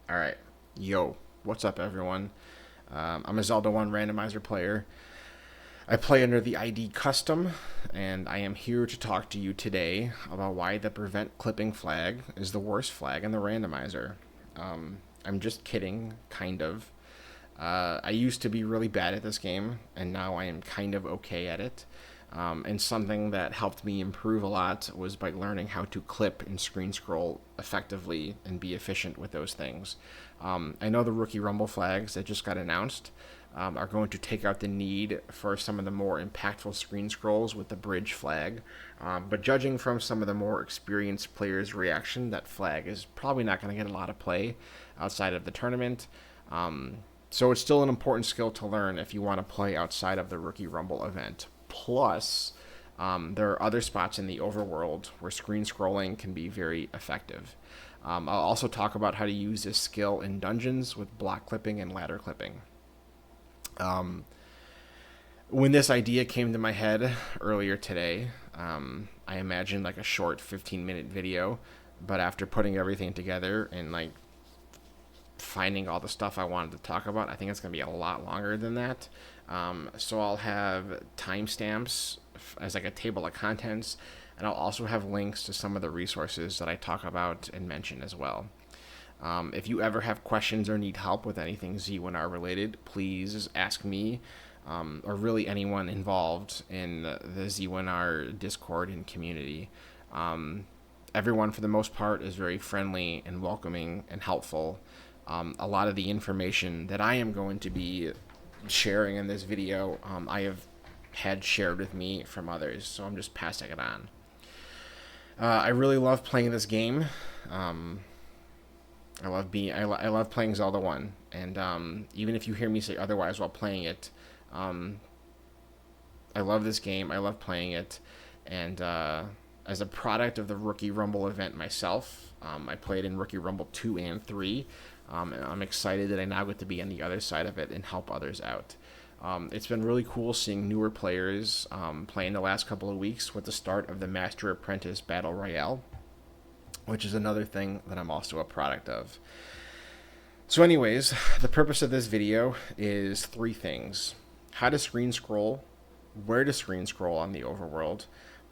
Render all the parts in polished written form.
All right. Yo, what's up, everyone? I'm a Zelda 1 randomizer player. I play under the ID Custom, and I am here to talk to you today about why the prevent clipping flag is the worst flag in the randomizer. I'm just kidding, kind of. I used to be really bad at this game, and now I am kind of okay at it. And something that helped me improve a lot was by learning how to clip and screen scroll effectively and be efficient with those things. I know the rookie Rumble flags that just got announced are going to take out the need for some of the more impactful screen scrolls with the bridge flag. But judging from some of the more experienced players' reaction, that flag is probably not going to get a lot of play outside of the tournament. So it's still an important skill to learn if you want to play outside of the Rookie Rumble event. Plus, there are other spots in the overworld where screen scrolling can be very effective. I'll also talk about how to use this skill in dungeons with block clipping and ladder clipping. When this idea came to my head earlier today, I imagined like a short 15-minute video, but after putting everything together and like finding all the stuff I wanted to talk about, I think it's going to be a lot longer than that. So I'll have timestamps as like a table of contents, and I'll also have links to some of the resources that I talk about and mention as well. If you ever have questions or need help with anything Z1R related, please ask me or really anyone involved in the Z1R Discord and community. Everyone, for the most part, is very friendly and welcoming and helpful. A lot of the information that I am going to be sharing in this video, I have had shared with me from others, so I'm just passing it on. I really love playing this game. I love playing Zelda 1, and even if you hear me say otherwise while playing it, I love this game. I love playing it, and as a product of the Rookie Rumble event myself, I played in Rookie Rumble 2 and 3. And I'm excited that I now get to be on the other side of it and help others out. It's been really cool seeing newer players play in the last couple of weeks with the start of the Master Apprentice Battle Royale, which is another thing that I'm also a product of. So anyways, the purpose of this video is three things: how to screen scroll, where to screen scroll on the overworld,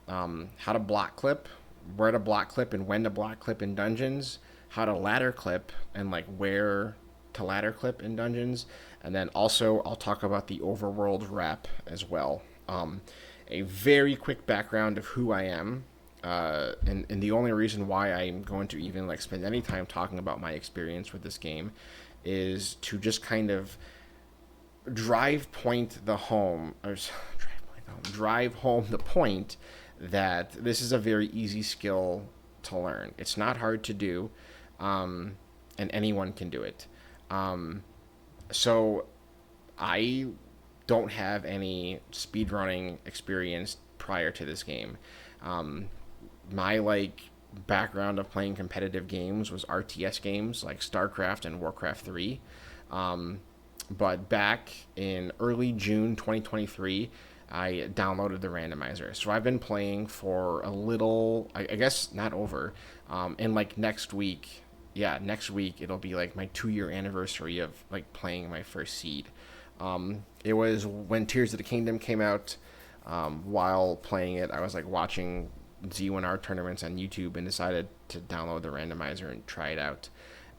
how to block clip, where to block clip and when to block clip in dungeons, how to ladder clip and like where to ladder clip in dungeons, and then also I'll talk about the overworld wrap as well. A very quick background of who I am, and the only reason why I'm going to even like spend any time talking about my experience with this game is to just kind of drive home the point that this is a very easy skill to learn. It's not hard to do, and anyone can do it. So I don't have any speedrunning experience prior to this game. My like background of playing competitive games was RTS games like StarCraft and Warcraft 3. But back in early June 2023, I downloaded the randomizer. So I've been playing for a little, I guess not over. And like next week it'll be like my 2-year anniversary of like playing my first seed. It was when Tears of the Kingdom came out. While playing it, I was like watching Z1R tournaments on YouTube and decided to download the randomizer and try it out.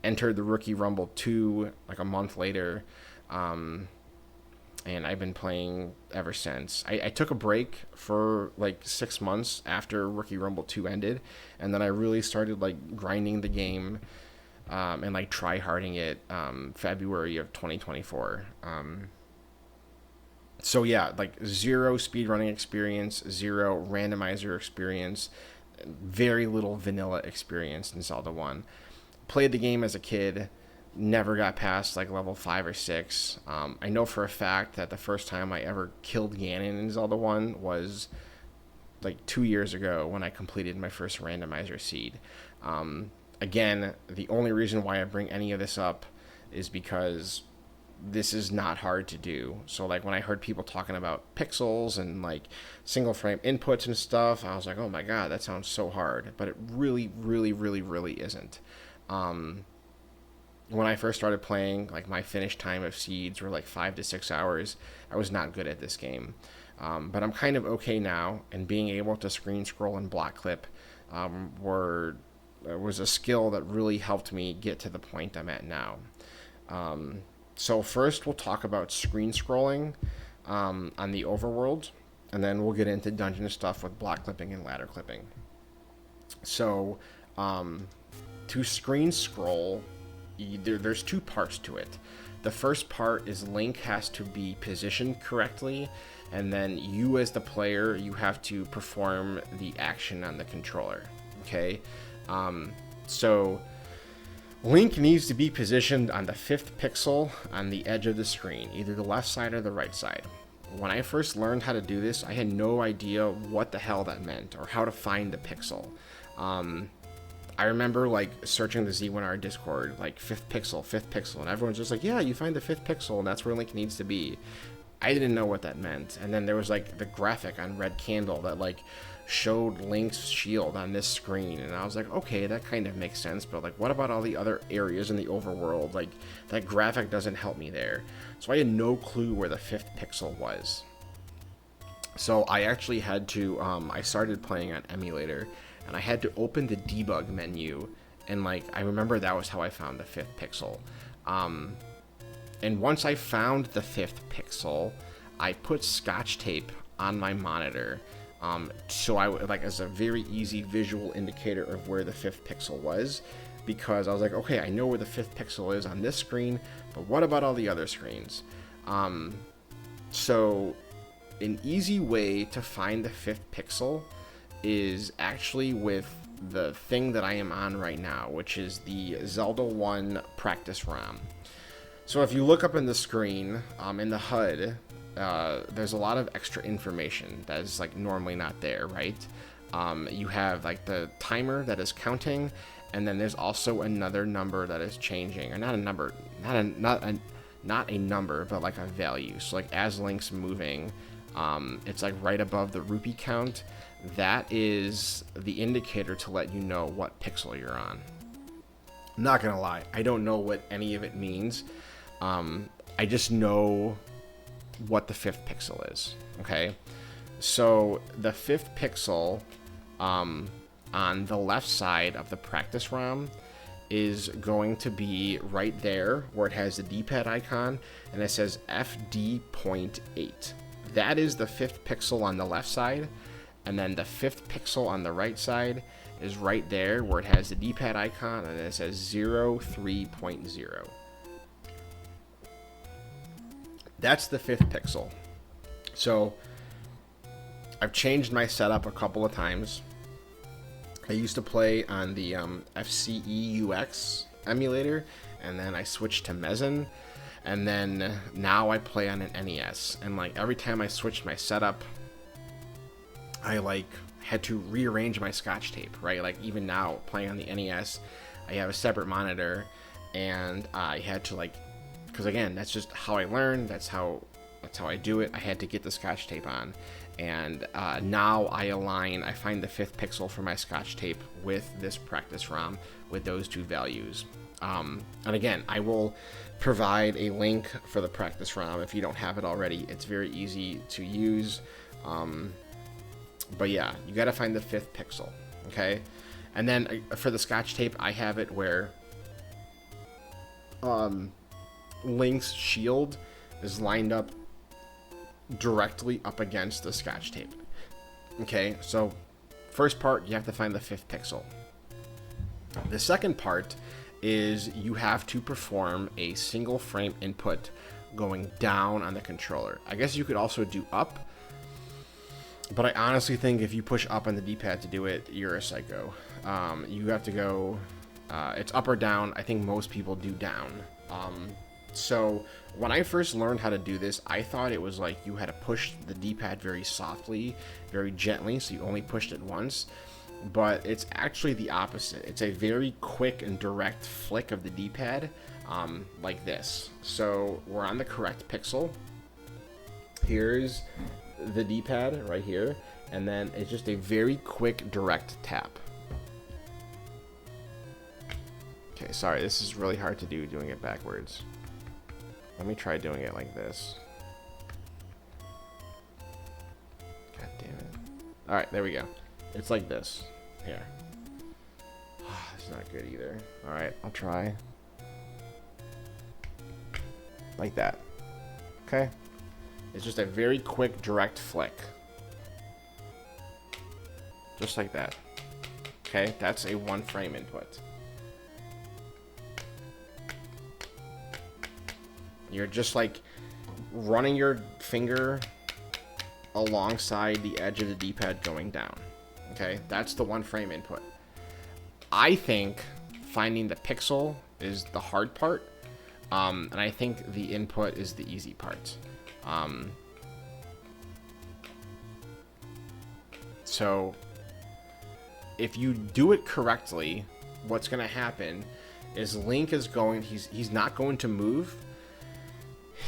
Entered the Rookie Rumble 2 like a month later, and I've been playing ever since. I took a break for like 6 months after Rookie Rumble 2 ended, and then I really started like grinding the game and like try-harding it February of 2024. So yeah, like zero speedrunning experience, zero randomizer experience, very little vanilla experience in Zelda 1. Played the game as a kid, never got past like level 5 or 6. I know for a fact that the first time I ever killed Ganon in Zelda 1 was like 2 years ago when I completed my first randomizer seed. Again, the only reason why I bring any of this up is because this is not hard to do. So like when I heard people talking about pixels and like single frame inputs and stuff, I was like, oh my god, that sounds so hard. But it really, really, really, really isn't. when I first started playing, like my finish time of seeds were like 5 to 6 hours. I was not good at this game, but I'm kind of okay now. And being able to screen scroll and block clip was a skill that really helped me get to the point I'm at now. So first, we'll talk about screen scrolling on the overworld, and then we'll get into dungeon stuff with block clipping and ladder clipping. So, to screen scroll, there's two parts to it. The first part is Link has to be positioned correctly, and then you as the player, you have to perform the action on the controller. Okay? So Link needs to be positioned on the 5th pixel on the edge of the screen, either the left side or the right side. When I first learned how to do this, I had no idea what the hell that meant or how to find the pixel. I remember like searching the Z1R Discord, like 5th pixel, and everyone's just like, yeah, you find the 5th pixel, and that's where Link needs to be. I didn't know what that meant. And then there was like the graphic on Red Candle that like showed Link's shield on this screen, and I was like, okay, that kind of makes sense, but like, what about all the other areas in the overworld? Like, that graphic doesn't help me there. So I had no clue where the 5th pixel was. So I actually had to, I started playing on emulator, and I had to open the debug menu, and like, I remember that was how I found the 5th pixel. And once I found the 5th pixel, I put Scotch tape on my monitor, so I would, like, as a very easy visual indicator of where the 5th pixel was, because I was like, okay, I know where the 5th pixel is on this screen, but what about all the other screens? So an easy way to find the 5th pixel is actually with the thing that I am on right now, which is the Zelda 1 practice ROM. So if you look up in the screen, in the HUD, there's a lot of extra information that is like normally not there, right? You have like the timer that is counting, and then there's also another number that is changing, or not a number, not a number, but like a value. So like as Link's moving, it's like right above the rupee count. That is the indicator to let you know what pixel you're on. Not gonna lie, I don't know what any of it means. I just know what the 5th pixel is. Okay, so the 5th pixel on the left side of the practice ROM is going to be right there where it has the D-pad icon and it says FD.8. That is the 5th pixel on the left side, and then the 5th pixel on the right side is right there where it has the D-pad icon and it says 03.0. That's the 5th pixel. So I've changed my setup a couple of times. I used to play on the FCE-UX emulator, and then I switched to Mezen, and then now I play on an NES. And like every time I switched my setup, I like had to rearrange my Scotch tape, right? Like even now playing on the NES, I have a separate monitor, and I had to like, because again, that's just how I learned. That's how I do it. I had to get the Scotch tape on, and now I find the 5th pixel for my Scotch tape with this practice ROM with those two values. And again, I will provide a link for the practice ROM if you don't have it already. It's very easy to use. But yeah, you got to find the 5th pixel. Okay, and then for the Scotch tape, I have it where Link's shield is lined up directly up against the Scotch tape. Okay, so first part, you have to find the 5th pixel. The second part is you have to perform a single frame input going down on the controller. I guess you could also do up, but I honestly think if you push up on the D-pad to do it, you're a psycho. You have to go, it's up or down. I think most people do down. So when I first learned how to do this, I thought it was like you had to push the D-pad very softly, very gently, so you only pushed it once. But it's actually the opposite. It's a very quick and direct flick of the D-pad, like this. So we're on the correct pixel. Here's the D-pad right here, and then it's just a very quick direct tap. Okay, sorry, this is really hard to do doing it backwards. Let me try doing it like this. God damn it. Alright, there we go. It's like this. Here. It's not good either. Alright, I'll try. Like that. Okay? It's just a very quick, direct flick. Just like that. Okay? That's a 1 frame input. You're just like running your finger alongside the edge of the D-pad going down. Okay? That's the 1 frame input. I think finding the pixel is the hard part. And I think the input is the easy part. So if you do it correctly, what's going to happen is Link is going, he's not going to move.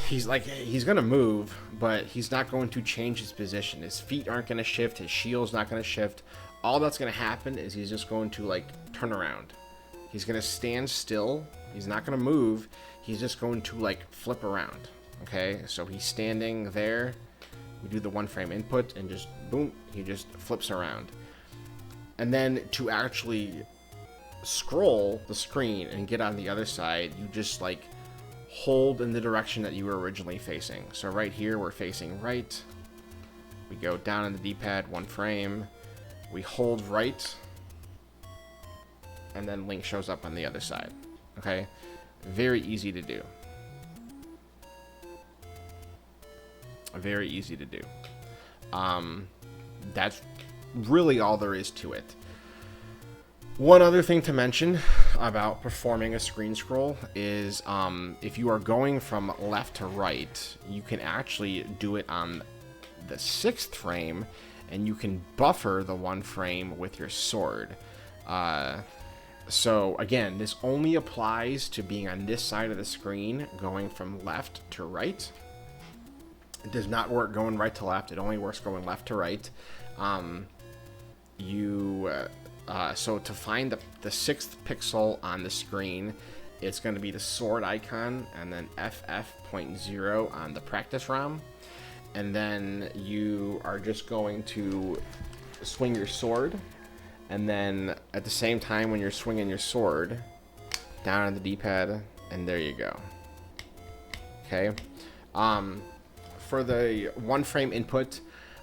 He's going to move, but he's not going to change his position. His feet aren't going to shift. His shield's not going to shift. All that's going to happen is he's just going to like turn around. He's going to stand still. He's not going to move. He's just going to like flip around. Okay, so he's standing there. We do the 1 frame input and just boom, he just flips around. And then to actually scroll the screen and get on the other side, you just like hold in the direction that you were originally facing. So right here, we're facing right. We go down on the D-pad, 1 frame. We hold right. And then Link shows up on the other side. Okay? Very easy to do. Very easy to do. That's really all there is to it. One other thing to mention about performing a screen scroll is if you are going from left to right, you can actually do it on the 6th frame, and you can buffer the 1 frame with your sword. So again, this only applies to being on this side of the screen, going from left to right. It does not work going right to left. It only works going left to right. So to find the 6th pixel on the screen, it's going to be the sword icon and then FF.0 on the practice ROM. And then you are just going to swing your sword. And then at the same time when you're swinging your sword, down on the D-pad, and there you go. Okay. For the 1 frame input,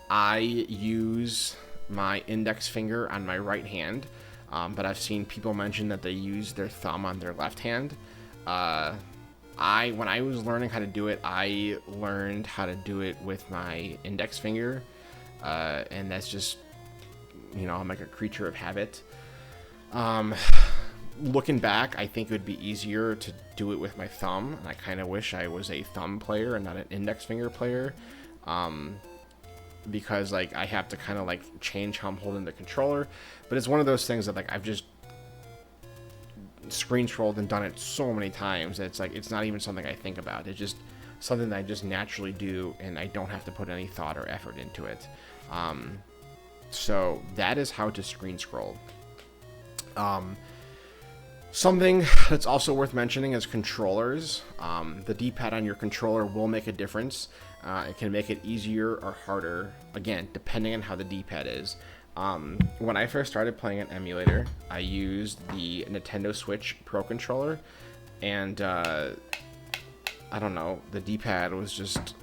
I use my index finger on my right hand, but I've seen people mention that they use their thumb on their left hand. When I was learning how to do it, I learned how to do it with my index finger, and that's just, you know, I'm like a creature of habit. Looking back, I think it would be easier to do it with my thumb, and I kind of wish I was a thumb player and not an index finger player, because like I have to kind of like change how I'm holding the controller. But it's one of those things that like I've just screen scrolled and done it so many times that it's like it's not even something I think about. It's just something that I just naturally do, and I don't have to put any thought or effort into it. So that is how to screen scroll. Something that's also worth mentioning is controllers. The D-pad on your controller will make a difference. It can make it easier or harder, again, depending on how the D-pad is. When I first started playing an emulator, I used the Nintendo Switch Pro Controller, and I don't know, the D-pad was just,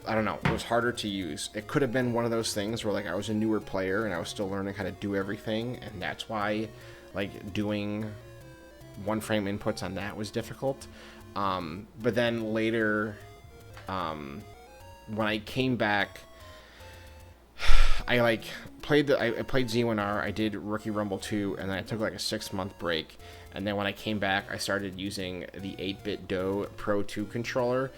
I don't know, it was harder to use. It could have been one of those things where like I was a newer player and I was still learning how to do everything, and that's why like doing 1 frame inputs on that was difficult. But then later, when I came back, I like played I played Z1R, I did Rookie Rumble 2, and then I took like a 6-month break. And then when I came back, I started using the 8-bit Do Pro 2 controller.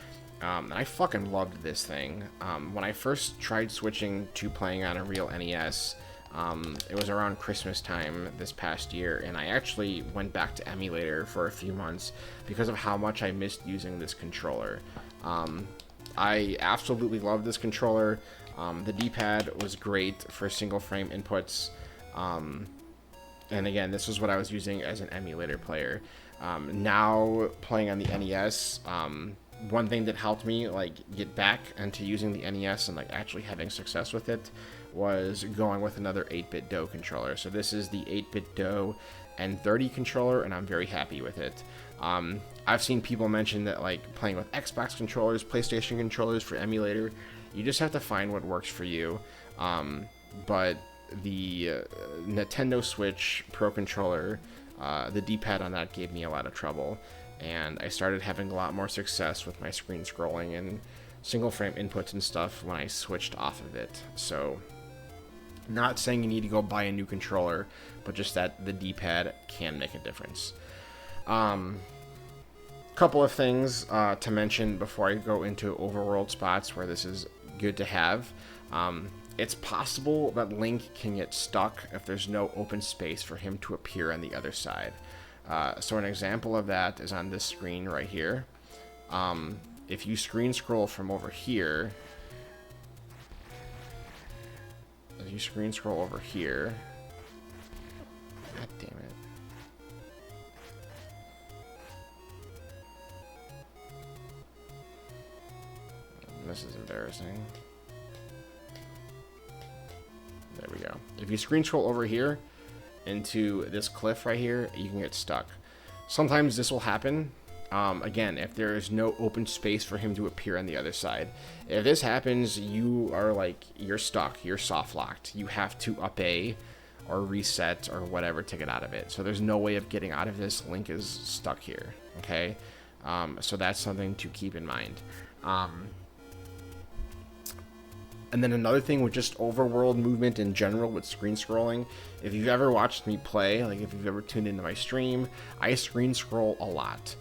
And I fucking loved this thing. When I first tried switching to playing on a real NES, it was around Christmas time this past year, and I actually went back to emulator for a few months because of how much I missed using this controller. I absolutely love this controller. The D-pad was great for single frame inputs. And again, this was what I was using as an emulator player. Now playing on the NES, one thing that helped me like get back into using the NES and like actually having success with it was going with another 8-bit DOE controller. So this is the 8-bit DOE N30 controller, and I'm very happy with it. I've seen people mention that like playing with Xbox controllers, PlayStation controllers for emulator, you just have to find what works for you. But the Nintendo Switch Pro controller, the D-pad on that gave me a lot of trouble, and I started having a lot more success with my screen scrolling and single frame inputs and stuff when I switched off of it. So not saying you need to go buy a new controller, but just that the D-pad can make a difference. Couple of things to mention before I go into overworld spots where this is good to have. It's possible that Link can get stuck if there's no open space for him to appear on the other side. So an example of that is on this screen right here. If you screen scroll from over here, God damn it. This is embarrassing. There we go. If you screen scroll over here into this cliff right here, you can get stuck. Sometimes this will happen. Again, if there is no open space for him to appear on the other side. If this happens, you are like, you're stuck. You're soft locked. You have to up A or reset or whatever to get out of it. So there's no way of getting out of this. Link is stuck here. Okay. So that's something to keep in mind. And then another thing with just overworld movement in general with screen scrolling, if you've ever watched me play, like if you've ever tuned into my stream, I screen scroll a lot.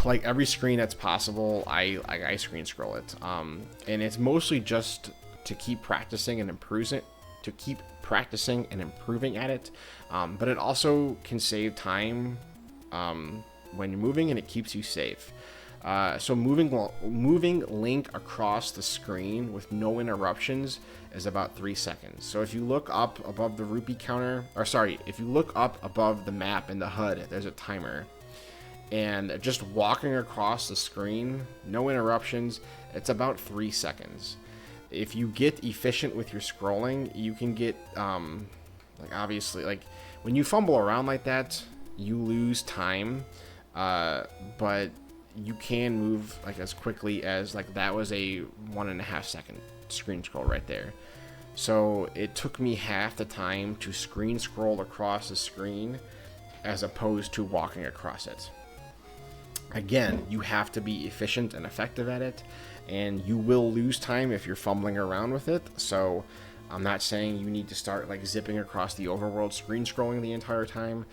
Like every screen that's possible, I screen scroll it. And it's mostly just to keep practicing and improving at it. But it also can save time when you're moving, and it keeps you safe. So moving Link across the screen with no interruptions is about 3 seconds. So if you look up above the rupee counter, if you look up above the map in the HUD, there's a timer. And just walking across the screen, no interruptions, it's about 3 seconds. If you get efficient with your scrolling, you can get, like obviously, like when you fumble around like that, you lose time, but you can move like as quickly as like that was a 1.5 second screen scroll right there. So it took me half the time to screen scroll across the screen as opposed to walking across it. Again, you have to be efficient and effective at it, and you will lose time if you're fumbling around with it. So I'm not saying you need to start like zipping across the overworld screen scrolling the entire time,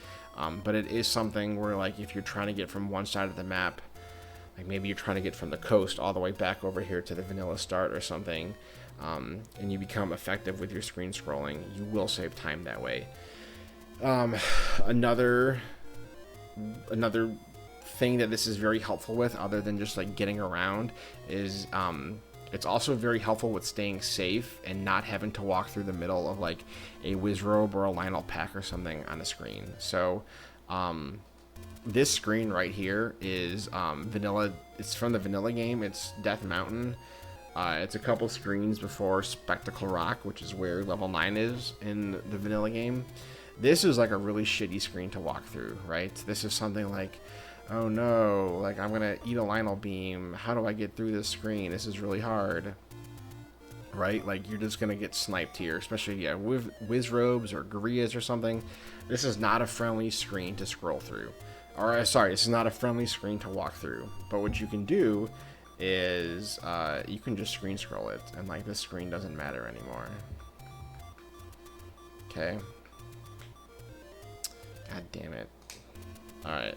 but it is something where like if you're trying to get from one side of the map, like maybe you're trying to get from the coast all the way back over here to the vanilla start or something, and you become effective with your screen scrolling, you will save time that way. Another thing that this is very helpful with, other than just like getting around, is it's also very helpful with staying safe and not having to walk through the middle of like a Wizrobe or a Lionel pack or something on the screen. So this screen right here is vanilla. It's from the vanilla game. It's Death Mountain. It's a couple screens before Spectacle Rock, which is where level 9 is in the vanilla game. This is like a really shitty screen to walk through, right? This is something like, oh no, like I'm gonna eat a Lionel beam. How do I get through this screen? This is really hard, right? Like you're just gonna get sniped here, especially with Wizrobes or Gorillas or something. This is not a friendly screen to scroll through. Or sorry, this is not a friendly screen to walk through. But what you can do is you can just screen scroll it, and like this screen doesn't matter anymore. Okay. God damn it. Alright.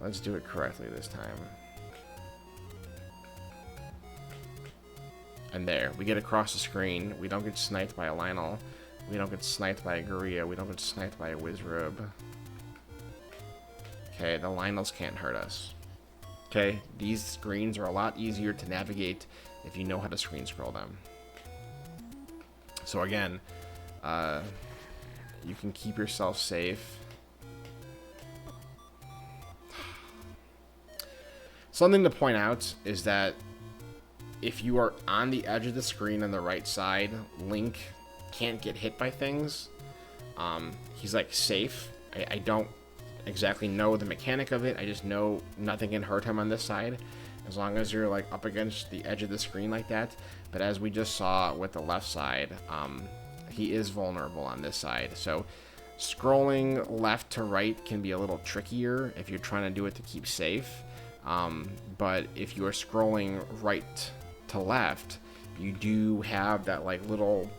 Let's do it correctly this time. And there, we get across the screen. We don't get sniped by a Lionel. We don't get sniped by a Gorilla. We don't get sniped by a Wizrobe. Okay, the Lionels can't hurt us. Okay, these screens are a lot easier to navigate if you know how to screen scroll them. So again, you can keep yourself safe. Something to point out is that if you are on the edge of the screen on the right side, Link can't get hit by things. He's like safe. I don't exactly know the mechanic of it. I just know nothing can hurt him on this side as long as you're like up against the edge of the screen like that. But as we just saw with the left side, he is vulnerable on this side. So scrolling left to right can be a little trickier if you're trying to do it to keep safe. But if you are scrolling right to left, you do have that like little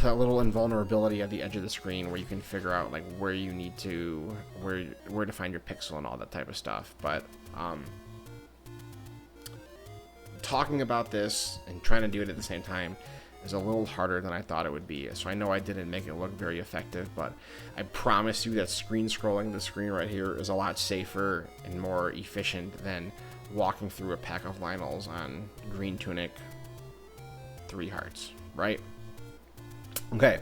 invulnerability at the edge of the screen where you can figure out like where you need to where to find your pixel and all that type of stuff. But talking about this and trying to do it at the same time is a little harder than I thought it would be. So I know I didn't make it look very effective, but I promise you that screen scrolling the screen right here is a lot safer and more efficient than walking through a pack of Lionels on green tunic 3 hearts, right? Okay,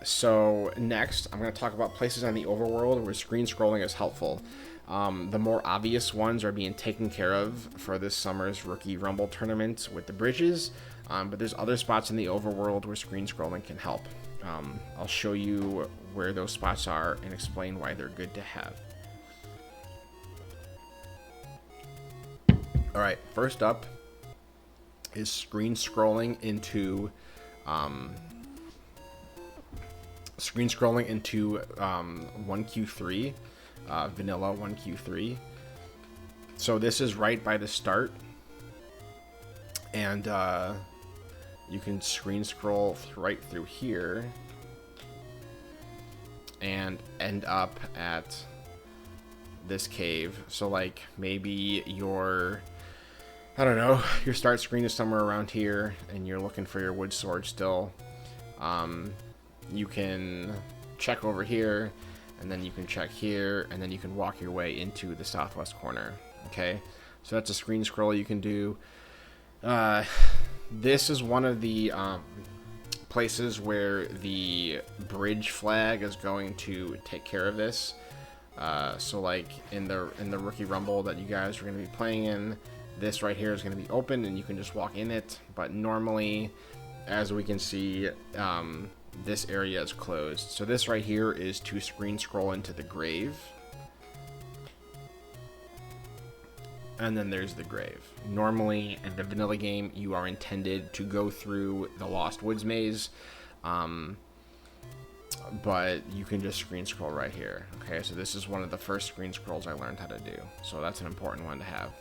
so next I'm going to talk about places on the overworld where screen scrolling is helpful. The more obvious ones are being taken care of for this summer's Rookie Rumble tournament with the bridges, but there's other spots in the overworld where screen scrolling can help. I'll show you where those spots are and explain why they're good to have. Alright, first up is screen scrolling into 1Q3, vanilla 1Q3. So this is right by the start, and you can screen scroll right through here and end up at this cave. So like maybe your your start screen is somewhere around here and you're looking for your wood sword still. You can check over here, and then you can check here, and then you can walk your way into the southwest corner. Okay, so that's a screen scroll you can do. This is one of the places where the bridge flag is going to take care of this. So like in the Rookie Rumble that you guys are going to be playing in, this right here is going to be open and you can just walk in it. But normally, as we can see, this area is closed. So this right here is to screen scroll into the grave. And then there's the grave. Normally in the vanilla game, you are intended to go through the Lost Woods maze, but you can just screen scroll right here. Okay, so this is one of the first screen scrolls I learned how to do. So that's an important one to have.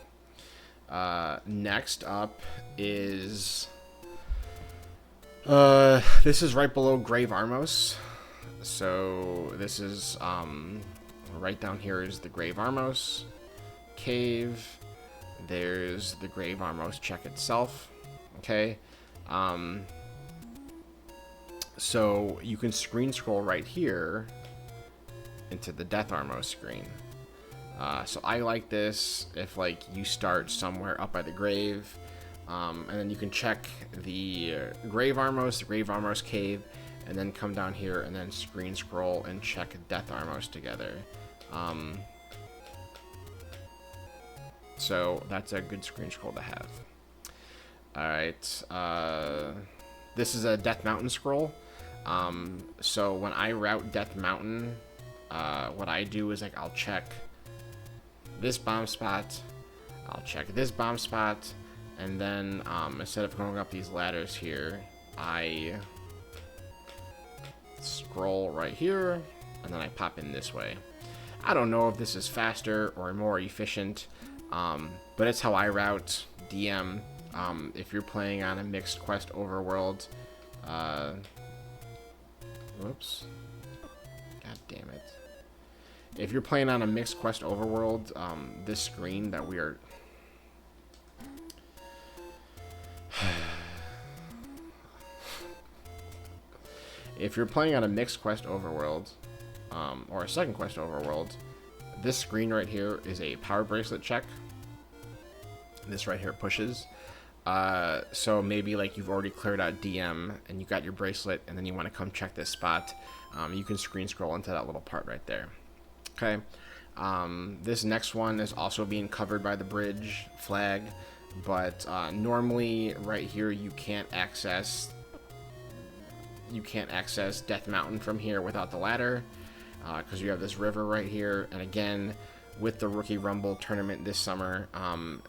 Next up is this is right below Grave Armos. So this is right down here is the Grave Armos cave. There's the Grave Armos check itself. Okay, so you can screen scroll right here into the Death Armos screen. So I like this if like you start somewhere up by the grave, and then you can check the Grave Armos cave, and then come down here and then screen scroll and check Death Armos together. So that's a good screen scroll to have. Alright, this is a Death Mountain scroll. So when I route Death Mountain, what I do is like I'll check this bomb spot, I'll check this bomb spot, and then instead of going up these ladders here, I scroll right here, and then I pop in this way. I don't know if this is faster or more efficient, but it's how I route DM. If you're playing on a mixed quest overworld, whoops, god damn it. If you're playing on a mixed quest overworld, this screen that we are if you're playing on a mixed quest overworld, or a second quest overworld, this screen right here is a power bracelet check. This right here pushes. So maybe like you've already cleared out DM and you got your bracelet, and then you want to come check this spot. You can screen scroll into that little part right there. Okay. This next one is also being covered by the bridge flag, but normally right here you can't access Death Mountain from here without the ladder, because you have this river right here. And again, with the Rookie Rumble tournament this summer,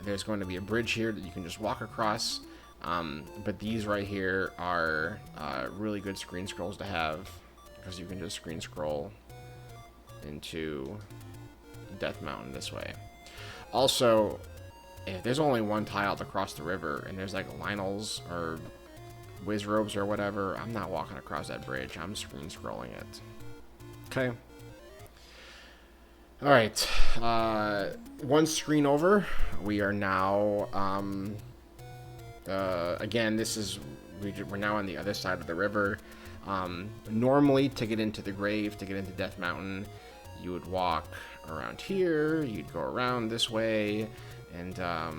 there's going to be a bridge here that you can just walk across. But these right here are really good screen scrolls to have, because you can just screen scroll into Death Mountain this way. Also, if there's only one tile to cross the river and there's like Lionels or Wizrobes or whatever, I'm not walking across that bridge. I'm screen scrolling it. Okay. All right. One screen over, we are now again, we're now on the other side of the river. Normally, to get into the grave, to get into Death Mountain, you would walk around here, you'd go around this way, and I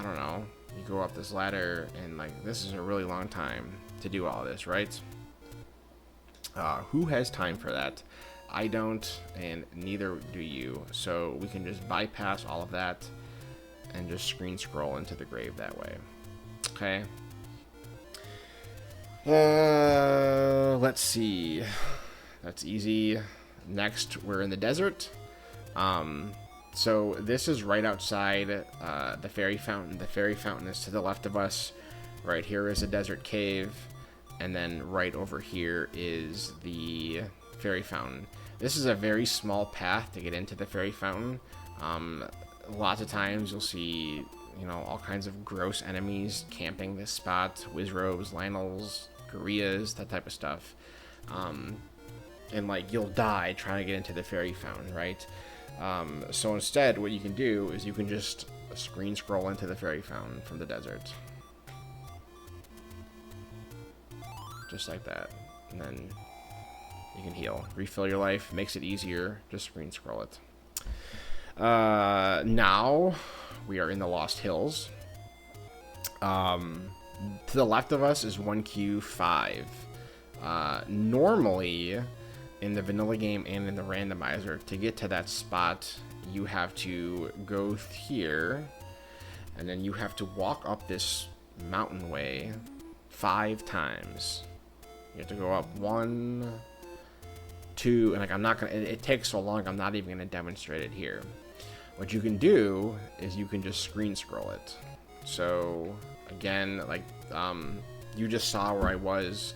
don't know, you go up this ladder, and like this is a really long time to do all this, right? Who has time for that? I don't, and neither do you. So we can just bypass all of that and just screen scroll into the grave that way. Okay. Let's see. That's easy. Next, we're in the desert. So this is right outside the fairy fountain. The fairy fountain is to the left of us. Right here is a desert cave, and then right over here is the fairy fountain. This is a very small path to get into the fairy fountain. Lots of times you'll see, all kinds of gross enemies camping this spot: Wizrobes, Lionels, Gorillas, that type of stuff. And like you'll die trying to get into the fairy fountain, right? So instead, what you can do is you can just screen scroll into the fairy fountain from the desert, just like that, and then you can heal, refill your life, makes it easier. Just screen scroll it. Now we are in the Lost Hills. To the left of us is 1Q5. Normally, in the vanilla game and in the randomizer, to get to that spot, you have to go here, and then you have to walk up this mountain way 5 times. You have to go up 1, 2, and like I'm not gonna. It takes so long. I'm not even gonna demonstrate it here. What you can do is you can just screen scroll it. So again, like you just saw where I was.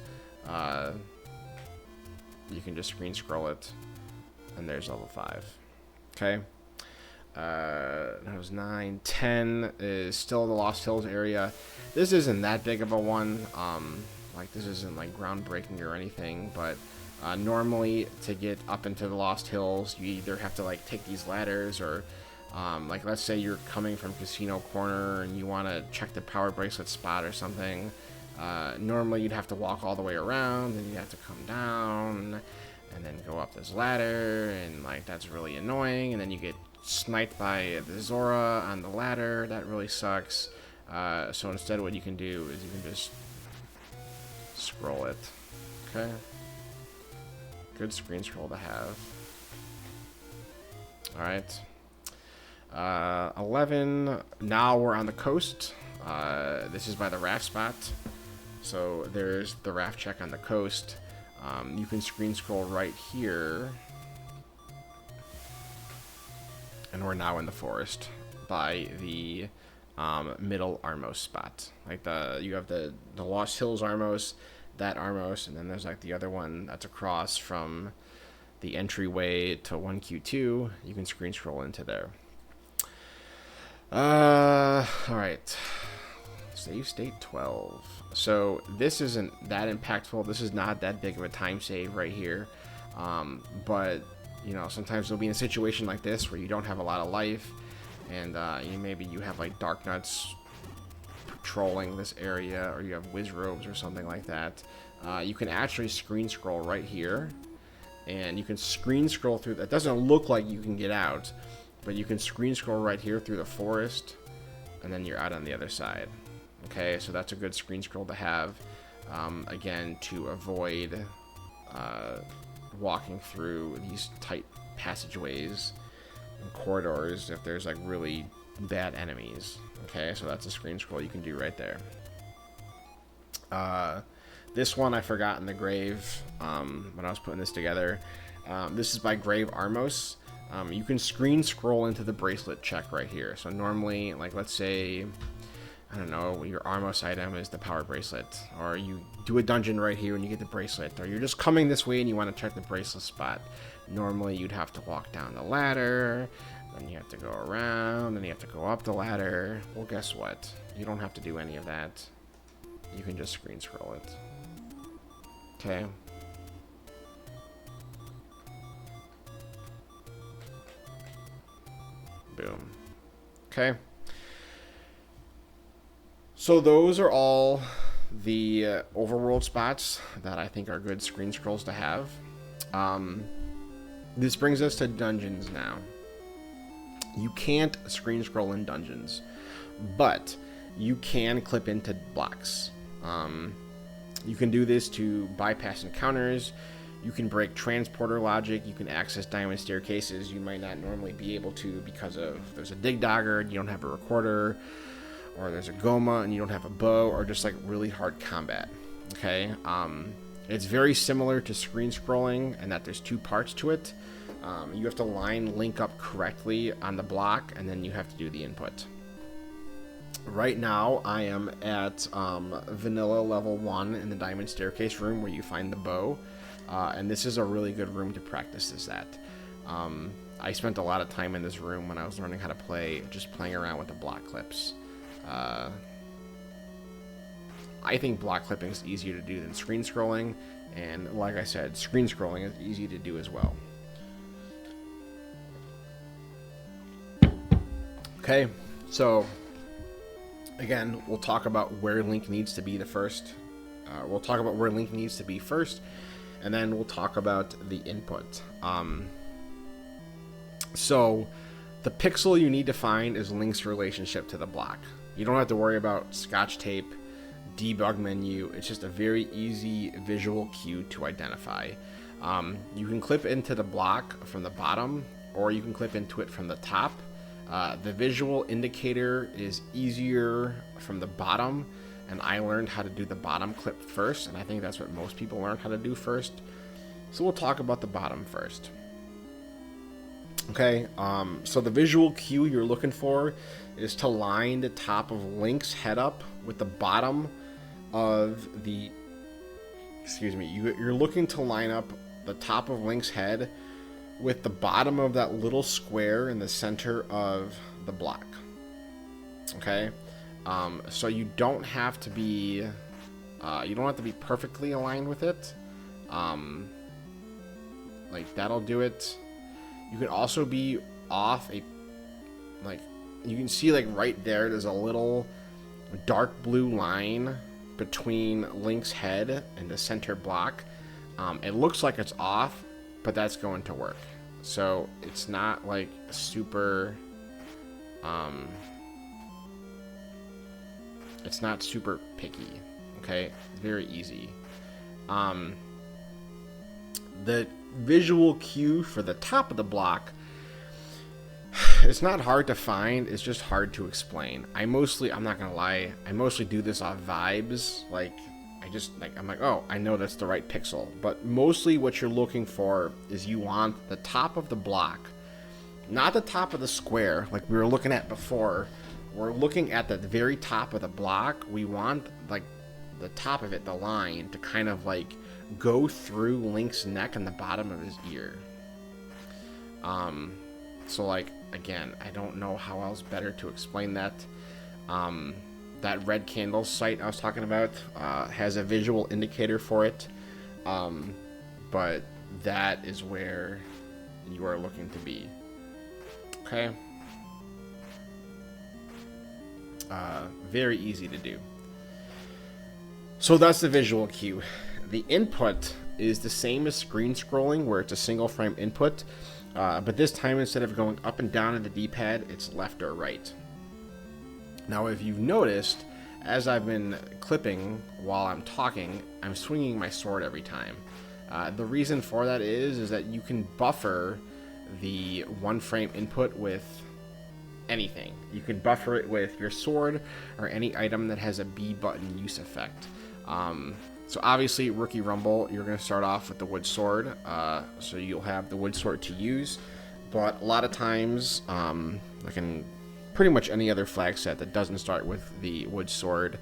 You can just screen scroll it, and there's level 5. Okay. That was 9. 10 is still the Lost Hills area. This isn't that big of a one. Like this isn't like groundbreaking or anything, but normally to get up into the Lost Hills, you either have to like take these ladders, or like let's say you're coming from Casino Corner and you want to check the power bracelet spot or something. Normally you'd have to walk all the way around, and you have to come down and then go up this ladder, and like that's really annoying, and then you get sniped by the Zora on the ladder. That really sucks. So instead what you can do is you can just scroll it. Okay, good screen scroll to have. All right. 11. Now we're on the coast. This is by the raft spot. So there's the raft check on the coast. You can screen scroll right here. And we're now in the forest by the middle Armos spot. Like you have the Lost Hills Armos, that Armos, and then there's like the other one that's across from the entryway to 1Q2. You can screen scroll into there. Alright. Save state 12. So this isn't that impactful. This is not that big of a time save right here. But, sometimes you'll be in a situation like this where you don't have a lot of life. And maybe you have like Dark Nuts patrolling this area, or you have Wizrobes or something like that. You can actually screen scroll right here. And you can screen scroll through. That doesn't look like you can get out, but you can screen scroll right here through the forest, and then you're out on the other side. Okay, so that's a good screen scroll to have. Again, to avoid walking through these tight passageways and corridors if there's like really bad enemies. Okay, so that's a screen scroll you can do right there. This one I forgot in the grave when I was putting this together. This is by Grave Armos. You can screen scroll into the bracelet check right here. So normally, like let's say, I don't know, your armos item is the power bracelet, or you do a dungeon right here and you get the bracelet, or you're just coming this way and you want to check the bracelet spot. Normally you'd have to walk down the ladder, then you have to go around, then you have to go up the ladder. Well, guess what? You don't have to do any of that. You can just screen scroll it. Okay. Boom. Okay. So those are all the overworld spots that I think are good screen scrolls to have. This brings us to dungeons now. You can't screen scroll in dungeons, but you can clip into blocks. You can do this to bypass encounters. You can break transporter logic. You can access diamond staircases you might not normally be able to because of there's a dig dogger and you don't have a recorder, or there's a goma and you don't have a bow, or just like really hard combat. Okay, it's very similar to screen scrolling in that there's two parts to it. You have to line link up correctly on the block, and then you have to do the input. Right now I am at vanilla level 1 in the diamond staircase room where you find the bow, and this is a really good room to practice this at. I spent a lot of time in this room when I was learning how to play, just playing around with the block clips. I think block clipping is easier to do than screen scrolling, and like I said, screen scrolling is easy to do as well. Okay, so again, we'll talk about where Link needs to be first, and then we'll talk about the input. So the pixel you need to find is Link's relationship to the block. You don't have to worry about scotch tape, debug menu. It's just a very easy visual cue to identify. You can clip into the block from the bottom, or you can clip into it from the top. The visual indicator is easier from the bottom, and I learned how to do the bottom clip first, and I think that's what most people learn how to do first. So we'll talk about the bottom first. Okay, so the visual cue you're looking for is to line the top of Link's head up with the bottom of the... You're looking to line up the top of Link's head with the bottom of that little square in the center of the block. Okay, so you don't have to be perfectly aligned with it. Like that'll do it. You can also be off you can see like right there's a little dark blue line between Link's head and the center block. It looks like it's off, but that's going to work. So it's not like super it's not super picky. Okay, very easy. The visual cue for the top of the block, it's not hard to find, it's just hard to explain. I'm not gonna lie, I mostly do this off vibes. I'm like, oh, I know that's the right pixel. But mostly what you're looking for is you want the top of the block, not the top of the square like we were looking at before. We're looking at the very top of the block. We want like the top of it, the line, to kind of like go through Link's neck and the bottom of his ear. So like, again, I don't know how else better to explain that. That red candle site I was talking about has a visual indicator for it, but that is where you are looking to be. Okay. Very easy to do. So that's the visual cue. The input is the same as screen scrolling, where it's a single frame input, but this time instead of going up and down in the D-pad, it's left or right. Now, if you've noticed, as I've been clipping while I'm talking, I'm swinging my sword every time. The reason for that is that you can buffer the 1-frame input with anything. You can buffer it with your sword or any item that has a B button use effect. So obviously, Rookie Rumble, you're going to start off with the wood sword, so you'll have the wood sword to use. But a lot of times, like in pretty much any other flag set that doesn't start with the wood sword,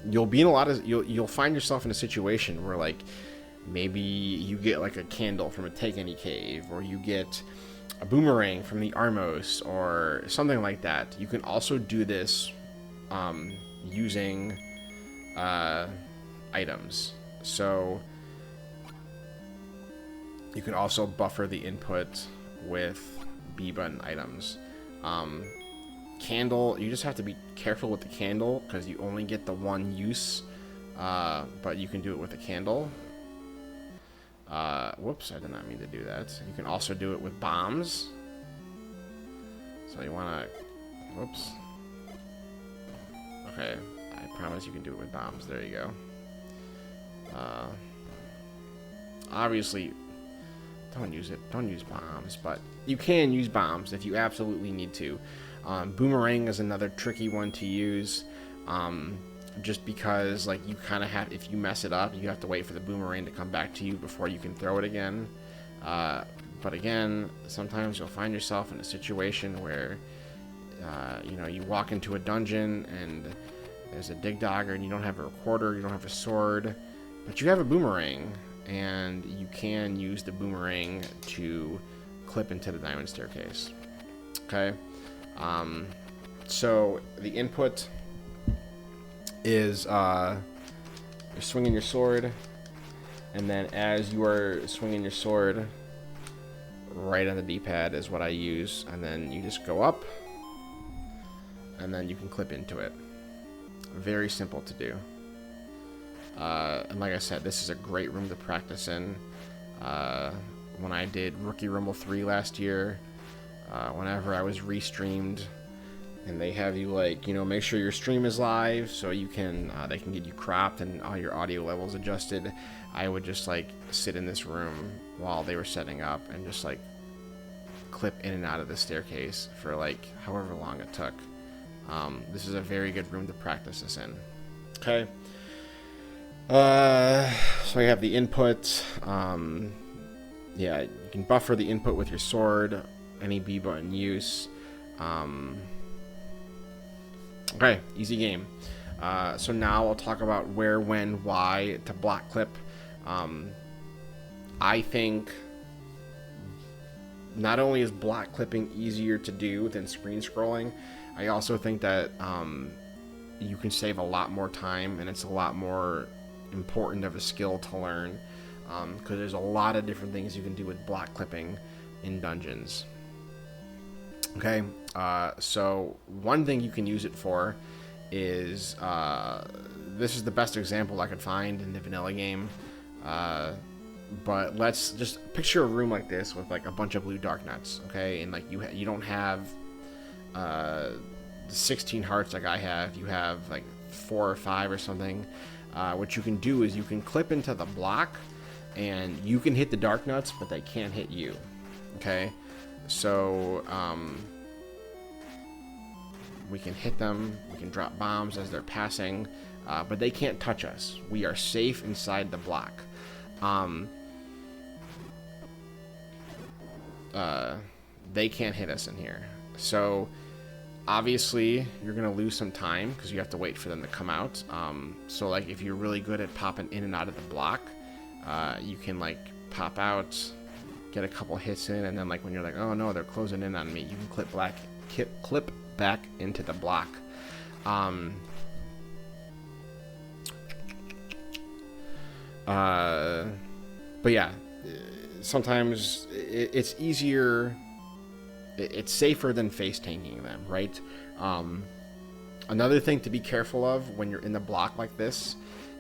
you'll be in you'll find yourself in a situation where, like, maybe you get like a candle from a Take Any Cave, or you get a boomerang from the Armos, or something like that. You can also do this using items. So you can also buffer the input with B button items. Candle, you just have to be careful with the candle because you only get the one use, but you can do it with a candle. Whoops, I did not mean to do that. You can also do it with bombs. So you want to... Whoops. Okay, I promise you can do it with bombs. There you go. Obviously, don't use bombs, but you can use bombs if you absolutely need to. Boomerang is another tricky one to use. Just because, like, you kind of have, if you mess it up, you have to wait for the boomerang to come back to you before you can throw it again. But again, sometimes you'll find yourself in a situation where, you know, you walk into a dungeon and there's a dig dogger and you don't have a recorder, you don't have a sword, but you have a boomerang, and you can use the boomerang to clip into the diamond staircase. Okay? So the input is you're swinging your sword, and then as you are swinging your sword, right on the D-pad is what I use, and then you just go up, and then you can clip into it. Very simple to do. And like I said, this is a great room to practice in. When I did Rookie Rumble 3 last year, whenever I was restreamed, and they have you, like, you know, make sure your stream is live so you can they can get you cropped and all your audio levels adjusted, I would just, like, sit in this room while they were setting up and just, like, clip in and out of the staircase for, like, however long it took. This is a very good room to practice this in. Okay. So you have the input. Yeah, you can buffer the input with your sword, any B button use. Okay, easy game. So now I'll talk about where, when, why to block clip. I think not only is block clipping easier to do than screen scrolling, I also think that you can save a lot more time, and it's a lot more important of a skill to learn, because there's a lot of different things you can do with block clipping in dungeons. Okay, so one thing you can use it for is, this is the best example I could find in the vanilla game, but let's just picture a room like this with, like, a bunch of blue dark nuts, okay, and, like, you don't have the 16 hearts like I have, you have, like, 4 or 5 or something. What you can do is you can clip into the block, and you can hit the dark nuts, but they can't hit you, okay? So, we can hit them, we can drop bombs as they're passing, but they can't touch us. We are safe inside the block. They can't hit us in here. So, obviously, you're going to lose some time because you have to wait for them to come out. So, like, if you're really good at popping in and out of the block, you can, like, pop out, get a couple hits in, and then, like, when you're like, oh no, they're closing in on me, you can clip back into the block. But yeah, sometimes it's easier, it's safer than face tanking them, right? Another thing to be careful of when you're in the block like this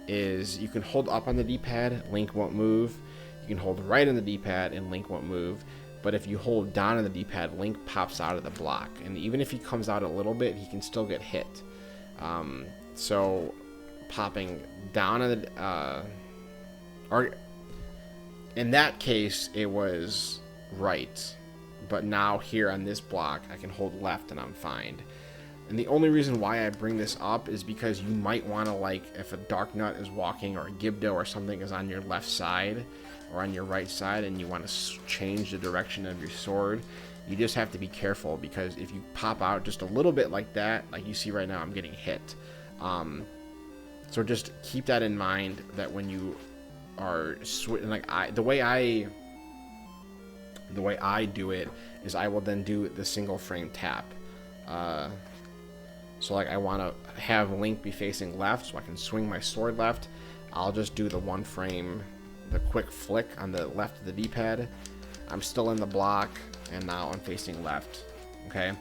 is you can hold up on the D-pad, Link won't move. You can hold right on the D-pad and Link won't move. But if you hold down on the D-pad, Link pops out of the block. And even if he comes out a little bit, he can still get hit. So popping down on the or in that case it was right, but now here on this block I can hold left and I'm fine. And the only reason why I bring this up is because you might want to, like, if a Dark Nut is walking or a Gibdo or something is on your left side or on your right side and you want to change the direction of your sword, you just have to be careful, because if you pop out just a little bit like that, like you see right now, I'm getting hit. So just keep that in mind, that when you are like the way I do it is I will then do the single frame tap. So like I want to have Link be facing left so I can swing my sword left. I'll just do the one frame, the quick flick on the left of the D-pad. I'm still in the block, and now I'm facing left. Okay,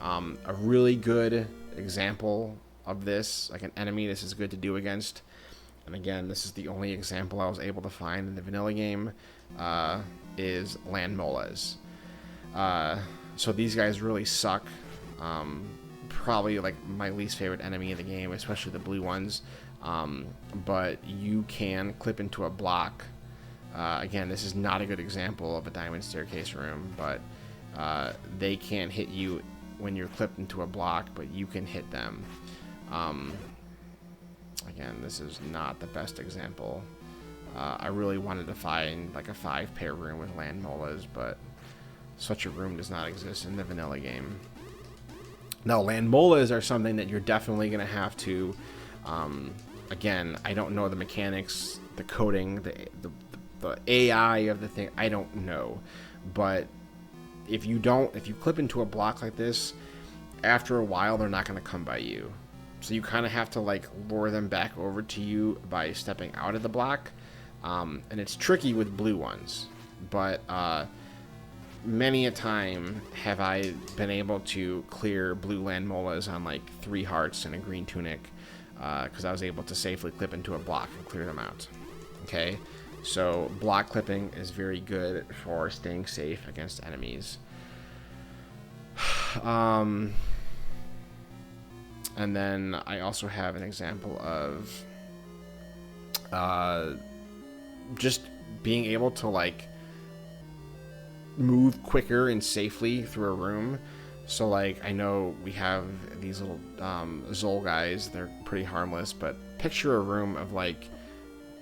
a really good example of this, like an enemy this is good to do against, and again, this is the only example I was able to find in the vanilla game, is land molas. So these guys really suck. Probably like my least favorite enemy in the game, especially the blue ones. But you can clip into a block. Again, this is not a good example of a diamond staircase room, but they can't hit you when you're clipped into a block, but you can hit them. Again, this is not the best example. I really wanted to find like a 5-pair room with land molas, but such a room does not exist in the vanilla game. Now, land molas are something that you're definitely going to have to, again, I don't know the mechanics, the coding, the AI of the thing, I don't know. But if you clip into a block like this, after a while, they're not going to come by you. So you kind of have to like lure them back over to you by stepping out of the block. And it's tricky with blue ones, but many a time have I been able to clear blue land molas on like 3 hearts and a green tunic, because I was able to safely clip into a block and clear them out. Okay, so block clipping is very good for staying safe against enemies. And then I also have an example of just being able to like move quicker and safely through a room. So like I know we have these little Zol guys, they're pretty harmless, but picture a room of like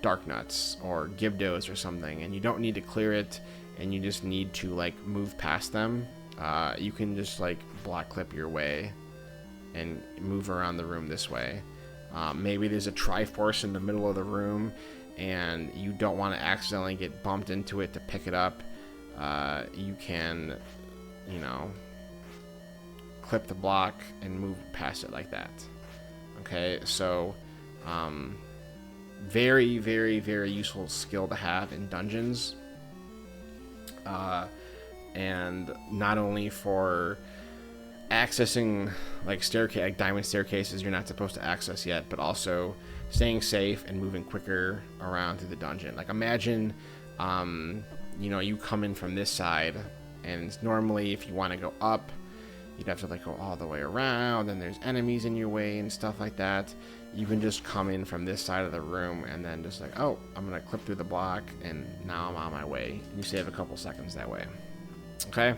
Dark Nuts or Gibdos or something, and you don't need to clear it, and you just need to like move past them. You can just like block clip your way and move around the room this way. Maybe there's a Triforce in the middle of the room and you don't want to accidentally get bumped into it to pick it up. You can, you know, clip the block and move past it like that. Okay, so very, very, very useful skill to have in dungeons. And not only for accessing like diamond staircases you're not supposed to access yet, but also staying safe and moving quicker around through the dungeon. Like imagine, you know, you come in from this side, and normally if you want to go up, you'd have to like go all the way around, and there's enemies in your way and stuff like that. You can just come in from this side of the room and then just like, oh, I'm gonna clip through the block and now I'm on my way. You save a couple seconds that way. Okay.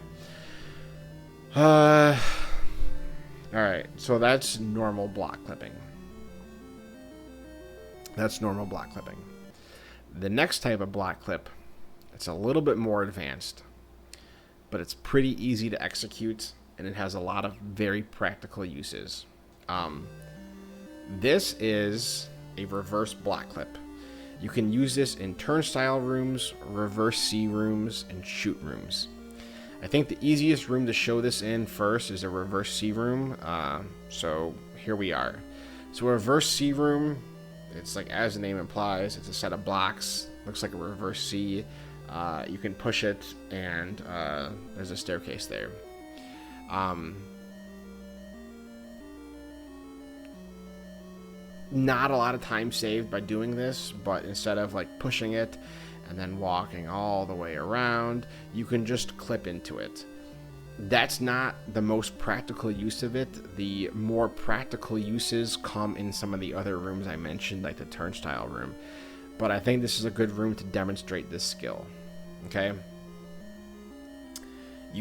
Alright, so that's normal block clipping. That's normal block clipping. The next type of block clip, it's a little bit more advanced, but it's pretty easy to execute, and it has a lot of very practical uses. This is a reverse block clip. You can use this in turnstile rooms, reverse C rooms, and chute rooms. I think the easiest room to show this in first is a reverse C room. So here we are. So a reverse C room, it's like as the name implies, it's a set of blocks. Looks like a reverse C. You can push it, and there's a staircase there. Not a lot of time saved by doing this, but instead of like pushing it and then walking all the way around, you can just clip into it. that's not the most practical use of it. The more practical uses come in some of the other rooms I mentioned, like the turnstile room. But I think this is a good room to demonstrate this skill. Okay?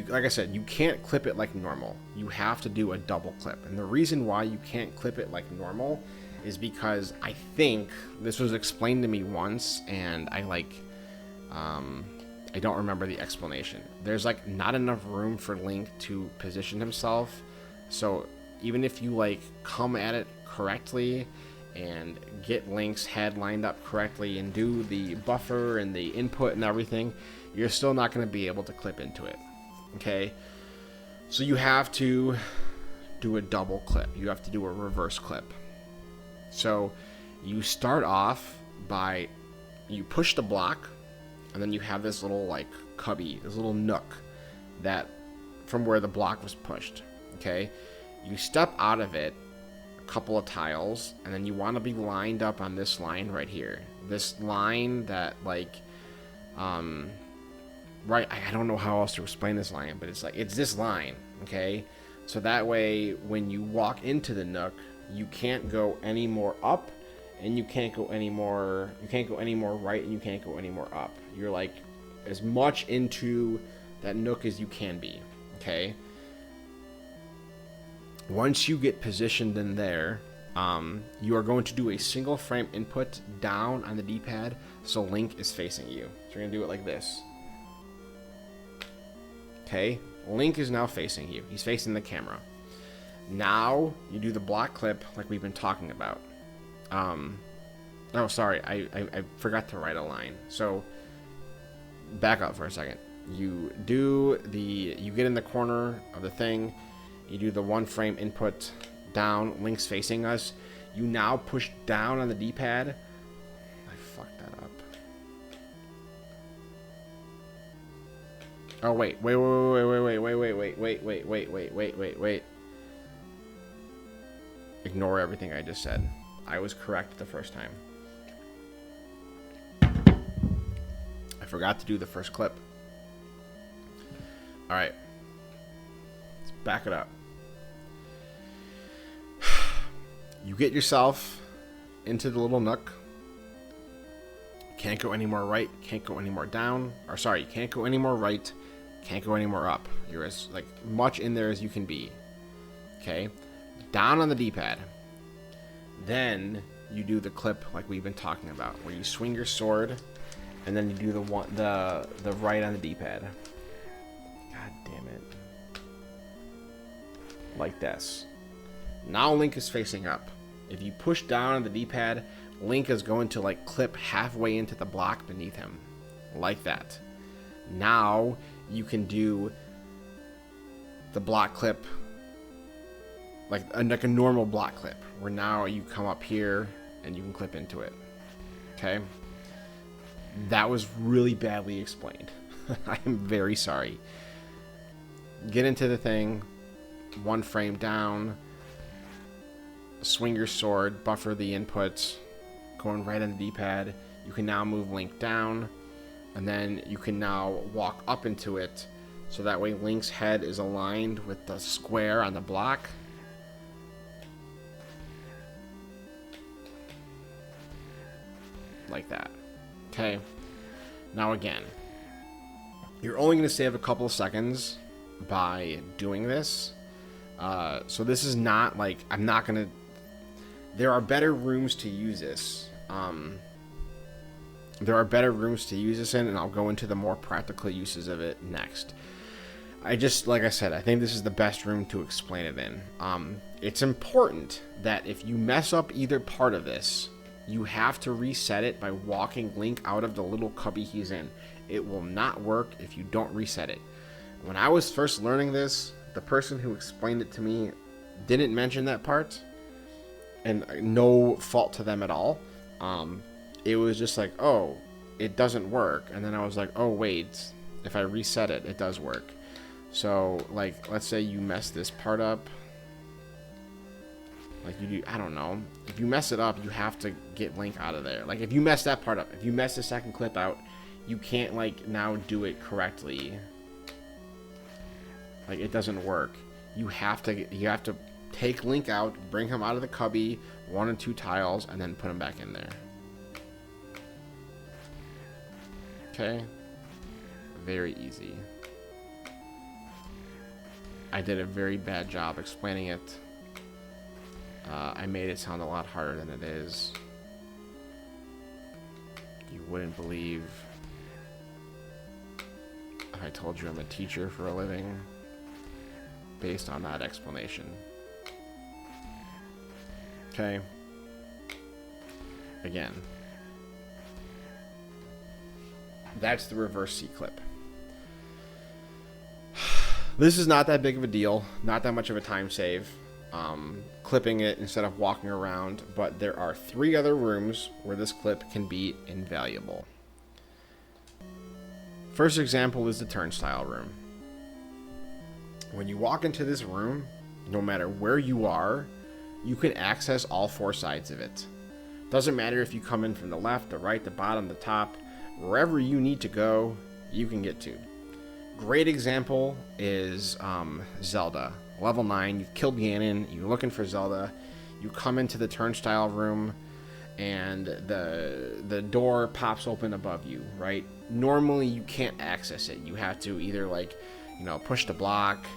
Like I said, you can't clip it like normal. You have to do a double clip. And the reason why you can't clip it like normal is because I think this was explained to me once, and I don't remember the explanation. There's like not enough room for Link to position himself. So even if you like come at it correctly and get Link's head lined up correctly and do the buffer and the input and everything, you're still not going to be able to clip into it. Okay? So you have to do a double clip. You have to do a reverse clip. So you start off by, you push the block, and then you have this little like cubby, this little nook that from where the block was pushed. Okay? You step out of it a couple of tiles, and then you want to be lined up on this line right here. This line that like right, I don't know how else to explain this line, but it's like, it's this line, okay? So that way, when you walk into the nook, you can't go any more up, and you can't go any more right, and you can't go any more up. You're like as much into that nook as you can be, okay? Once you get positioned in there, you are going to do a single frame input down on the D-pad, so Link is facing you. So you're gonna do it like this. Okay, Link is now facing you. He's facing the camera. Now you do the block clip like we've been talking about. Oh, sorry, I forgot to write a line. So back up for a second. You get in the corner of the thing. You do the one frame input down. Link's facing us. You now push down on the D-pad. I fucked that up. Oh, wait. Ignore everything I just said. I was correct the first time. I forgot to do the first clip. Alright. Let's back it up. You get yourself into the little nook. Can't go any more right, can't go any more down. Or sorry, can't go any more right, can't go any more up. You're as like much in there as you can be. Okay? Down on the D-pad. Then you do the clip like we've been talking about, where you swing your sword and then you do the right on the D-pad. God damn it. Like this. Now Link is facing up. If you push down on the D-pad, Link is going to like clip halfway into the block beneath him. Like that. Now you can do the block clip like a normal block clip, where now you come up here and you can clip into it. Okay? That was really badly explained. I am very sorry. Get into the thing, one frame down, swing your sword, buffer the inputs, going right on the D-pad. You can now move Link down, and then you can now walk up into it, so that way Link's head is aligned with the square on the block. Like that. Okay. Now again, you're only going to save a couple of seconds by doing this. So this is not like, I'm not going to... There are better rooms to use this. There are better rooms to use this in, and I'll go into the more practical uses of it next. Like I said, I think this is the best room to explain it in. It's important that if you mess up either part of this, you have to reset it by walking Link out of the little cubby he's in. It will not work if you don't reset it. When I was first learning this, the person who explained it to me didn't mention that part, and no fault to them at all. It was just like, oh, it doesn't work. And then I was like, oh, wait, if I reset it, it does work. So, like, let's say you mess this part up. Like, you do, I don't know. If you mess it up, you have to get Link out of there. Like, if you mess that part up, if you mess the second clip out, you can't, like, now do it correctly. Like, it doesn't work. You have to take Link out, bring him out of the cubby, 1 or 2 tiles, and then put him back in there. Okay? Very easy. I did a very bad job explaining it. I made it sound a lot harder than it is. You wouldn't believe if I told you I'm a teacher for a living based on that explanation. Okay. Again. That's the reverse C clip. This is not that big of a deal. Not that much of a time save. Clipping it instead of walking around. But there are 3 other rooms where this clip can be invaluable. First example is the turnstile room. When you walk into this room, no matter where you are, you can access all 4 sides of it. Doesn't matter if you come in from the left, the right, the bottom, the top. Wherever you need to go, you can get to. Great example is Zelda. Level 9, you've killed Ganon, you're looking for Zelda, you come into the turnstile room, and the door pops open above you, right? Normally, you can't access it. You have to either, like, you know, push the block,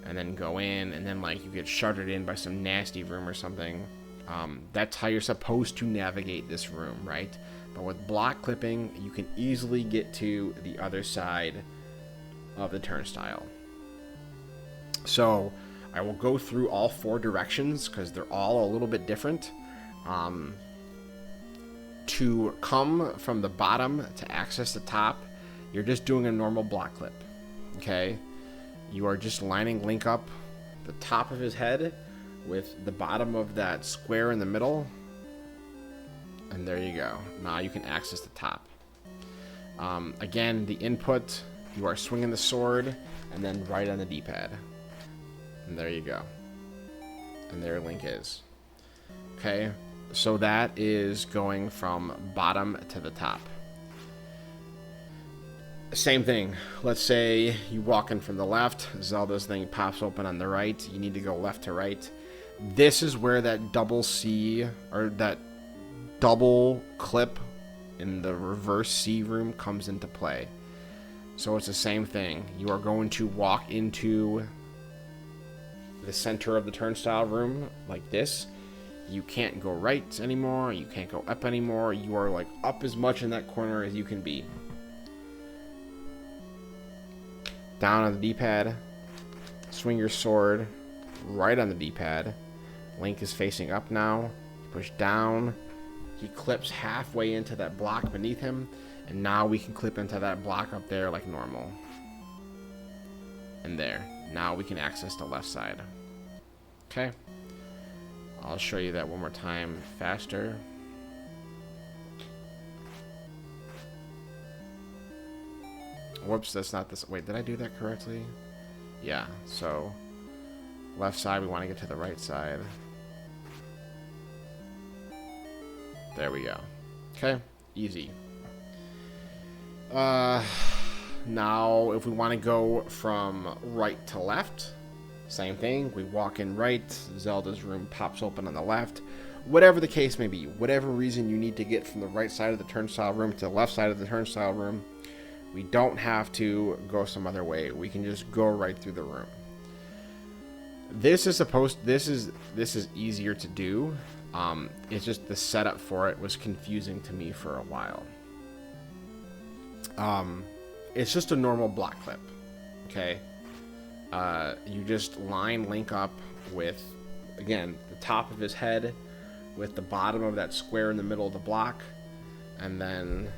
and then go in, and then, like, you get shuttered in by some nasty room or something. That's how you're supposed to navigate this room, right? But with block clipping, you can easily get to the other side of the turnstile. So I will go through all 4 directions because they're all a little bit different. To come from the bottom to access the top, you're just doing a normal block clip. Okay? You are just lining Link up the top of his head with the bottom of that square in the middle. And there you go. Now you can access the top. Again, the input, you are swinging the sword and then right on the D-pad. And there you go. And there Link is. Okay, so that is going from bottom to the top. Same thing. Let's say you walk in from the left. Zelda's thing pops open on the right. You need to go left to right. This is where that double C, or that double clip in the reverse C room comes into play. So it's the same thing. You are going to walk into the center of the turnstile room like this. You can't go right anymore. You can't go up anymore. You are like up as much in that corner as you can be. Down on the D-pad. Swing your sword right on the D-pad. Link is facing up now. Push down. He clips halfway into that block beneath him. And now we can clip into that block up there like normal. And there. Now we can access the left side. Okay. I'll show you that one more time faster. Whoops, that's not this. Wait, did I do that correctly? Yeah, so left side, we want to get to the right side. There we go. Okay, easy. Now, if we want to go from right to left, same thing. We walk in right. Zelda's room pops open on the left. Whatever the case may be, whatever reason you need to get from the right side of the turnstile room to the left side of the turnstile room, we don't have to go some other way. We can just go right through the room. This is easier to do. It's just the setup for it was confusing to me for a while. It's just a normal block clip. Okay. You just line Link up with, again, the top of his head with the bottom of that square in the middle of the block, and then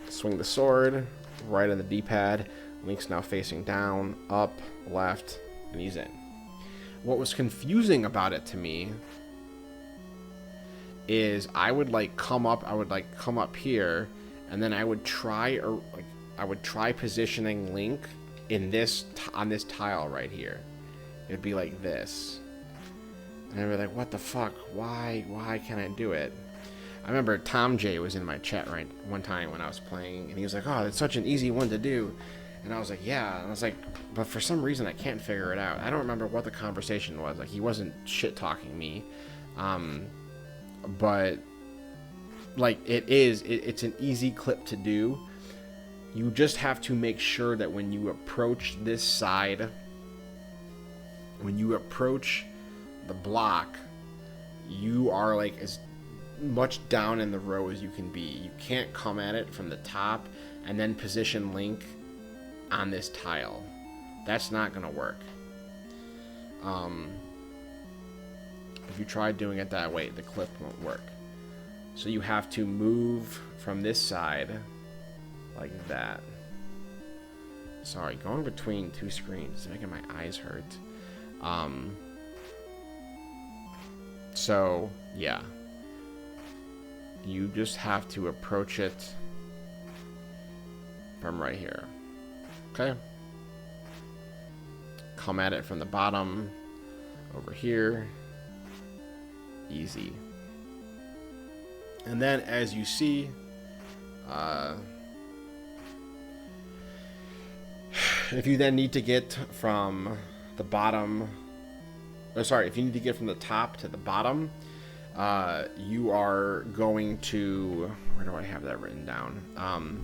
swing the sword right on the D-pad. Link's now facing down, up, left, and he's in. What was confusing about it to me is I would come up here, and then I would try positioning Link in this on this tile right here. It'd be like this, and I'd be like, what the fuck, why can't I do it? I remember Tom J was in my chat right one time when I was playing, and he was like, oh, it's such an easy one to do. And I was like, yeah. And I was like, but for some reason I can't figure it out. I don't remember what the conversation was. Like, he wasn't shit talking me. But like, it's an easy clip to do. You just have to make sure that when you approach this side, when you approach the block, you are like as much down in the row as you can be. You can't come at it from the top and then position Link on this tile. That's not gonna work. If you try doing it that way, the clip won't work. So you have to move from this side like that. Sorry, going between two screens is making my eyes hurt. So yeah, you just have to approach it from right here. Okay, come at it from the bottom over here. Easy. And then, as you see, if you then need to get from the bottom, if you need to get from the top to the bottom, you are going to, where do I have that written down?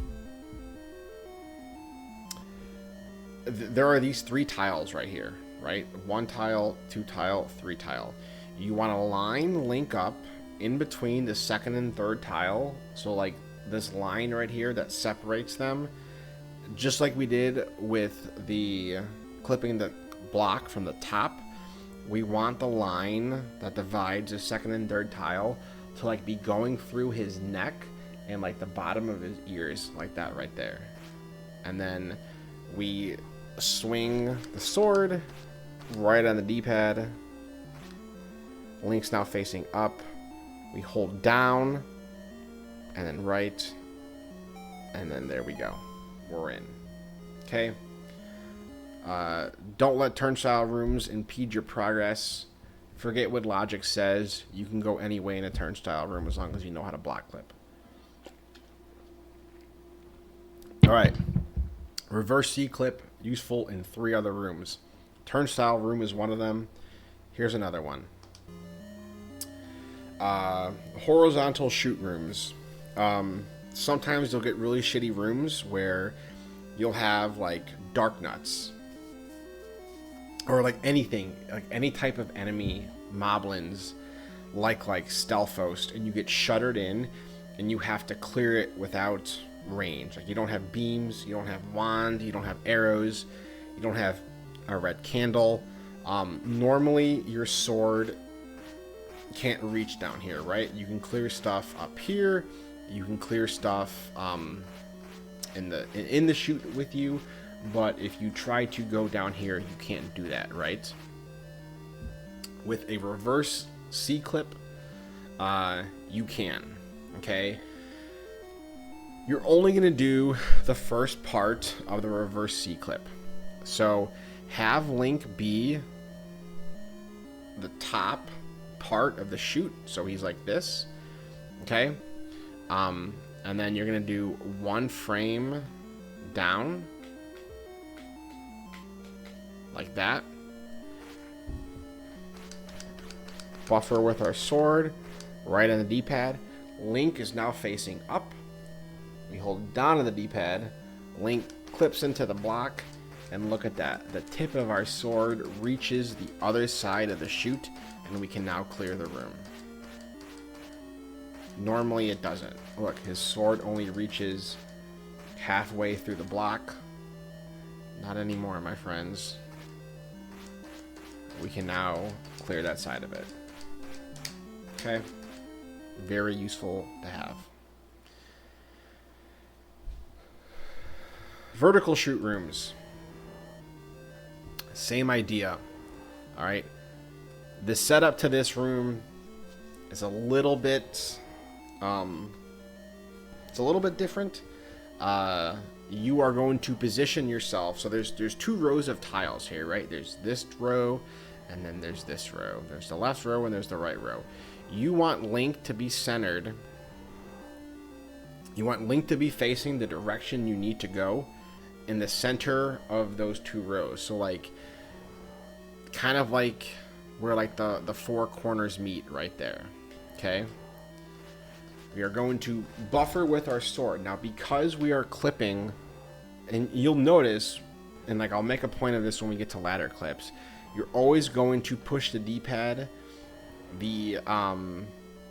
There are these 3 tiles right here, right? 1 tile, 2 tile, 3 tile. You want to line Link up in between the 2nd and 3rd tile. So like this line right here that separates them, just like we did with the clipping the block from the top. We want the line that divides the 2nd and 3rd tile to like be going through his neck and like the bottom of his ears, like that right there. And then we swing the sword right on the D-pad. Link's now facing up. We hold down and then right, and then there we go. We're in. Okay. Don't let turnstile rooms impede your progress. Forget what logic says. You can go any way in a turnstile room as long as you know how to block clip. Alright. Reverse C-clip, useful in 3 other rooms. Turnstile room is one of them. Here's another one. Horizontal chute rooms. Sometimes you'll get really shitty rooms where you'll have like dark nuts or like anything, like any type of enemy, moblins, like Stealthhost, and you get shuttered in and you have to clear it without range. Like, you don't have beams, you don't have wand, you don't have arrows, you don't have a red candle. Normally your sword can't reach down here, right? You can clear stuff up here, you can clear stuff in the chute with you, but if you try to go down here, you can't do that, right? With a reverse C-clip, you can. Okay, you're only going to do the first part of the reverse C-clip. So have Link be the top part of the chute, so he's like this. Okay, and then you're going to do 1 frame down like that. Buffer with our sword right on the D-pad. Link is now facing up. We hold down on the D-pad. Link clips into the block, and look at that. The tip of our sword reaches the other side of the chute, and we can now clear the room. Normally it doesn't. Look, his sword only reaches halfway through the block. Not anymore, my friends. We can now clear that side of it. Okay? Very useful to have. Vertical chute rooms. Same idea. Alright. The setup to this room is a little bit different. You are going to position yourself. So there's 2 rows of tiles here, right? There's this row, and then there's this row. There's the left row, and there's the right row. You want Link to be centered. You want Link to be facing the direction you need to go. in the center of those 2 rows. So like, kind of like where like the 4 corners meet right there. Okay. We are going to buffer with our sword. Now, because we are clipping, and you'll notice, and like I'll make a point of this when we get to ladder clips, you're always going to push the D-pad the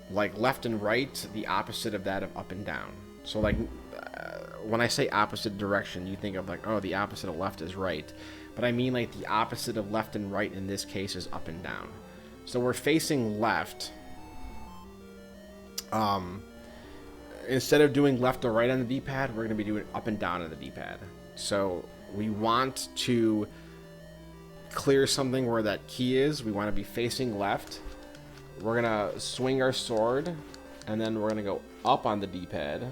like left and right, the opposite of that of up and down. So like when I say opposite direction, you think of like, oh, the opposite of left is right, but I mean like the opposite of left and right in this case is up and down. So we're facing left. Instead of doing left or right on the D-pad, we're going to be doing up and down on the D-pad. So we want to clear something where that key is. We want to be facing left. We're going to swing our sword, and then we're going to go up on the D-pad.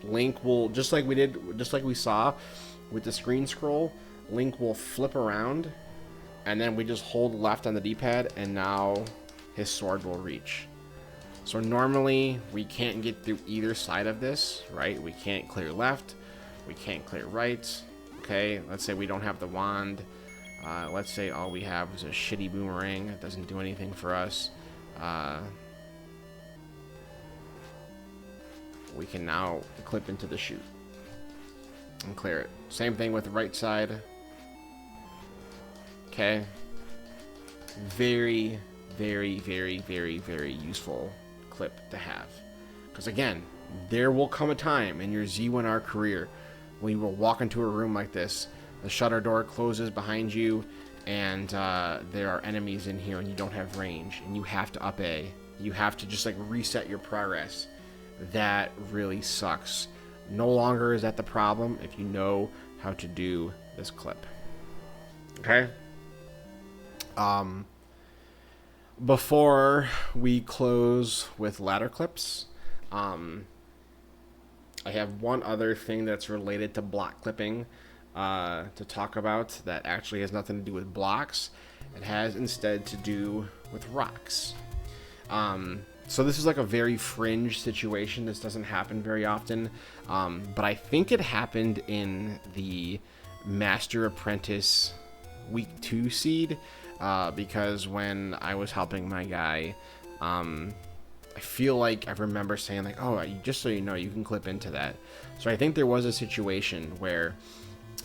Link will, just like we saw with the screen scroll, Link will flip around, and then we just hold left on the D-pad, and now his sword will reach. So normally we can't get through either side of this, right? We can't clear left, we can't clear right. Okay, let's say we don't have the wand. Let's say all we have is a shitty boomerang that doesn't do anything for us. We can now clip into the chute and clear it. Same thing with the right side. Okay. Very, very, very, very, very useful clip to have. Because again, there will come a time in your Z1R career when you will walk into a room like this, the shutter door closes behind you, and there are enemies in here and you don't have range, and you have to up A. You have to just like reset your progress. That really sucks. No longer is that the problem if you know how to do this clip. Okay? Before we close with ladder clips, I have one other thing that's related to block clipping to talk about that actually has nothing to do with blocks. It has instead to do with rocks. So this is like a very fringe situation. This doesn't happen very often, but I think it happened in the Master Apprentice Week 2 seed, because when I was helping my guy, I feel like I remember saying like, oh, just so you know, you can clip into that. So I think there was a situation where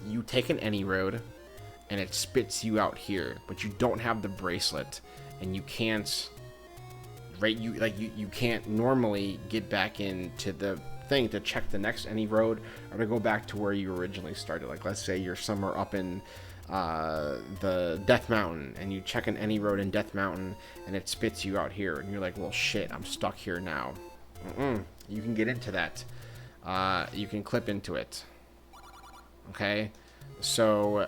you take an any road and it spits you out here, but you don't have the bracelet and you can't, right? You can't normally get back into the thing to check the next any road or to go back to where you originally started. Like let's say you're somewhere up in the Death Mountain and you check an any road in Death Mountain and it spits you out here and you're like, well shit, I'm stuck here now. You can get into that. You can clip into it. Okay, so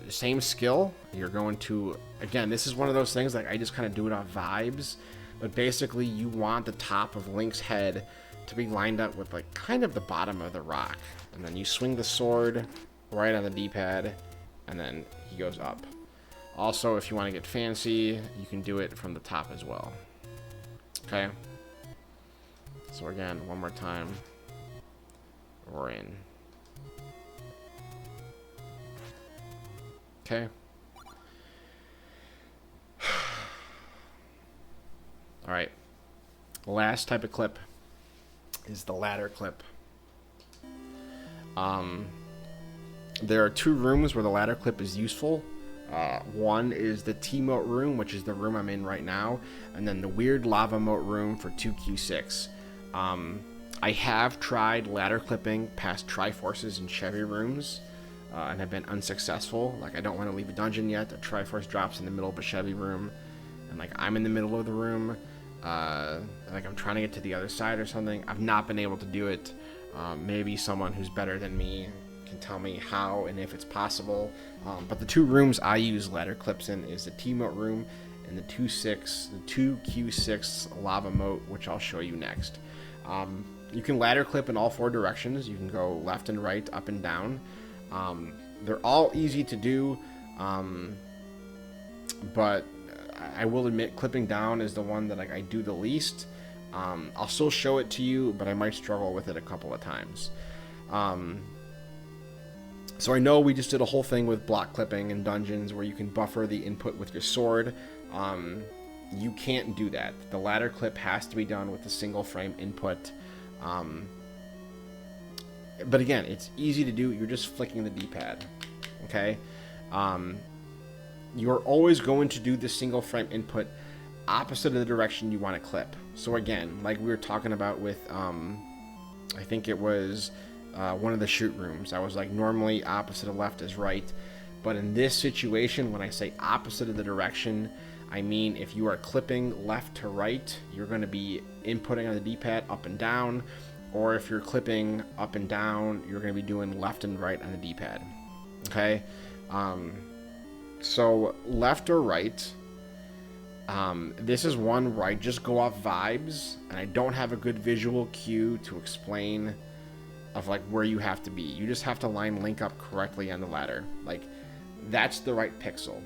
same skill. You're going to, again, this is one of those things like I just kind of do it on vibes, but basically you want the top of Link's head to be lined up with like kind of the bottom of the rock, and then you swing the sword right on the D-pad and then he goes up. Also, if you want to get fancy, you can do it from the top as well. Okay, so again, one more time, we're in. Okay. All right. Last type of clip is the ladder clip. There are 2 rooms where the ladder clip is useful. One is the T-moat room, which is the room I'm in right now, and then the weird lava moat room for 2Q6. I have tried ladder clipping past Triforces and Chevy rooms, and have been unsuccessful. Like I don't want to leave a dungeon yet. The Triforce drops in the middle of a Chevy room, and like I'm in the middle of the room. Like I'm trying to get to the other side or something. I've not been able to do it. Maybe someone who's better than me can tell me how and if it's possible. But the 2 rooms I use ladder clips in is the T-moat room and the 2Q6 lava moat, which I'll show you next. You can ladder clip in all 4 directions. You can go left and right, up and down. They're all easy to do, but I will admit clipping down is the one that like I do the least. I'll still show it to you, but I might struggle with it a couple of times. So I know we just did a whole thing with block clipping and dungeons where you can buffer the input with your sword. You can't do that. The ladder clip has to be done with a single frame input. But again, it's easy to do. You're just flicking the D-pad. Okay? You're always going to do the single frame input opposite of the direction you want to clip. So again, like we were talking about with, I think it was one of the shoot rooms. I was like, normally opposite of left is right. But in this situation, when I say opposite of the direction, I mean if you are clipping left to right, you're going to be inputting on the D-pad up and down. Or if you're clipping up and down, you're going to be doing left and right on the D-pad. Okay? So left or right, this is one where I just go off vibes, and I don't have a good visual cue to explain of like where you have to be. You just have to line Link up correctly on the ladder. Like, that's the right pixel.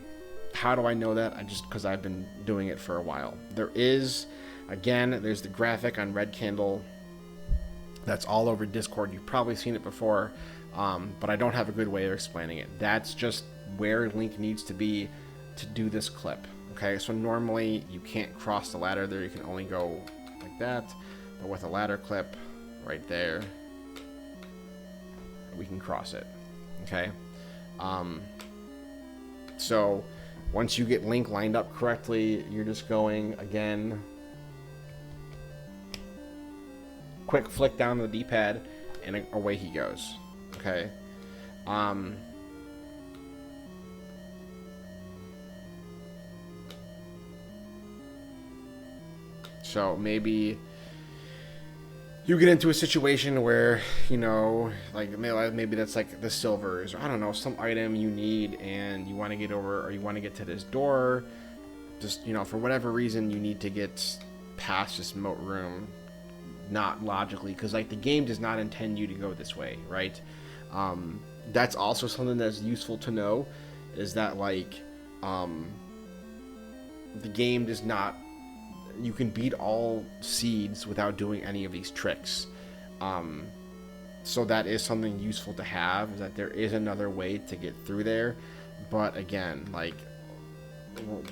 How do I know that? Because I've been doing it for a while. There's the graphic on Red Candle. That's all over Discord. You've probably seen it before, but I don't have a good way of explaining it. That's just where Link needs to be to do this clip. Okay, so normally you can't cross the ladder there. You can only go like that. But with a ladder clip right there, we can cross it. Okay? So once you get Link lined up correctly, you're just going, again, quick flick down the D-pad, and away he goes. Okay? So maybe you get into a situation where, you know, like maybe that's like the silvers, or I don't know, some item you need and you want to get over, or you want to get to this door. Just, you know, for whatever reason, you need to get past this moat room, not logically, because like the game does not intend you to go this way, right? That's also something that's useful to know, is that like the game does not, you can beat all seeds without doing any of these tricks. So that is something useful to have, is that there is another way to get through there. But again, like,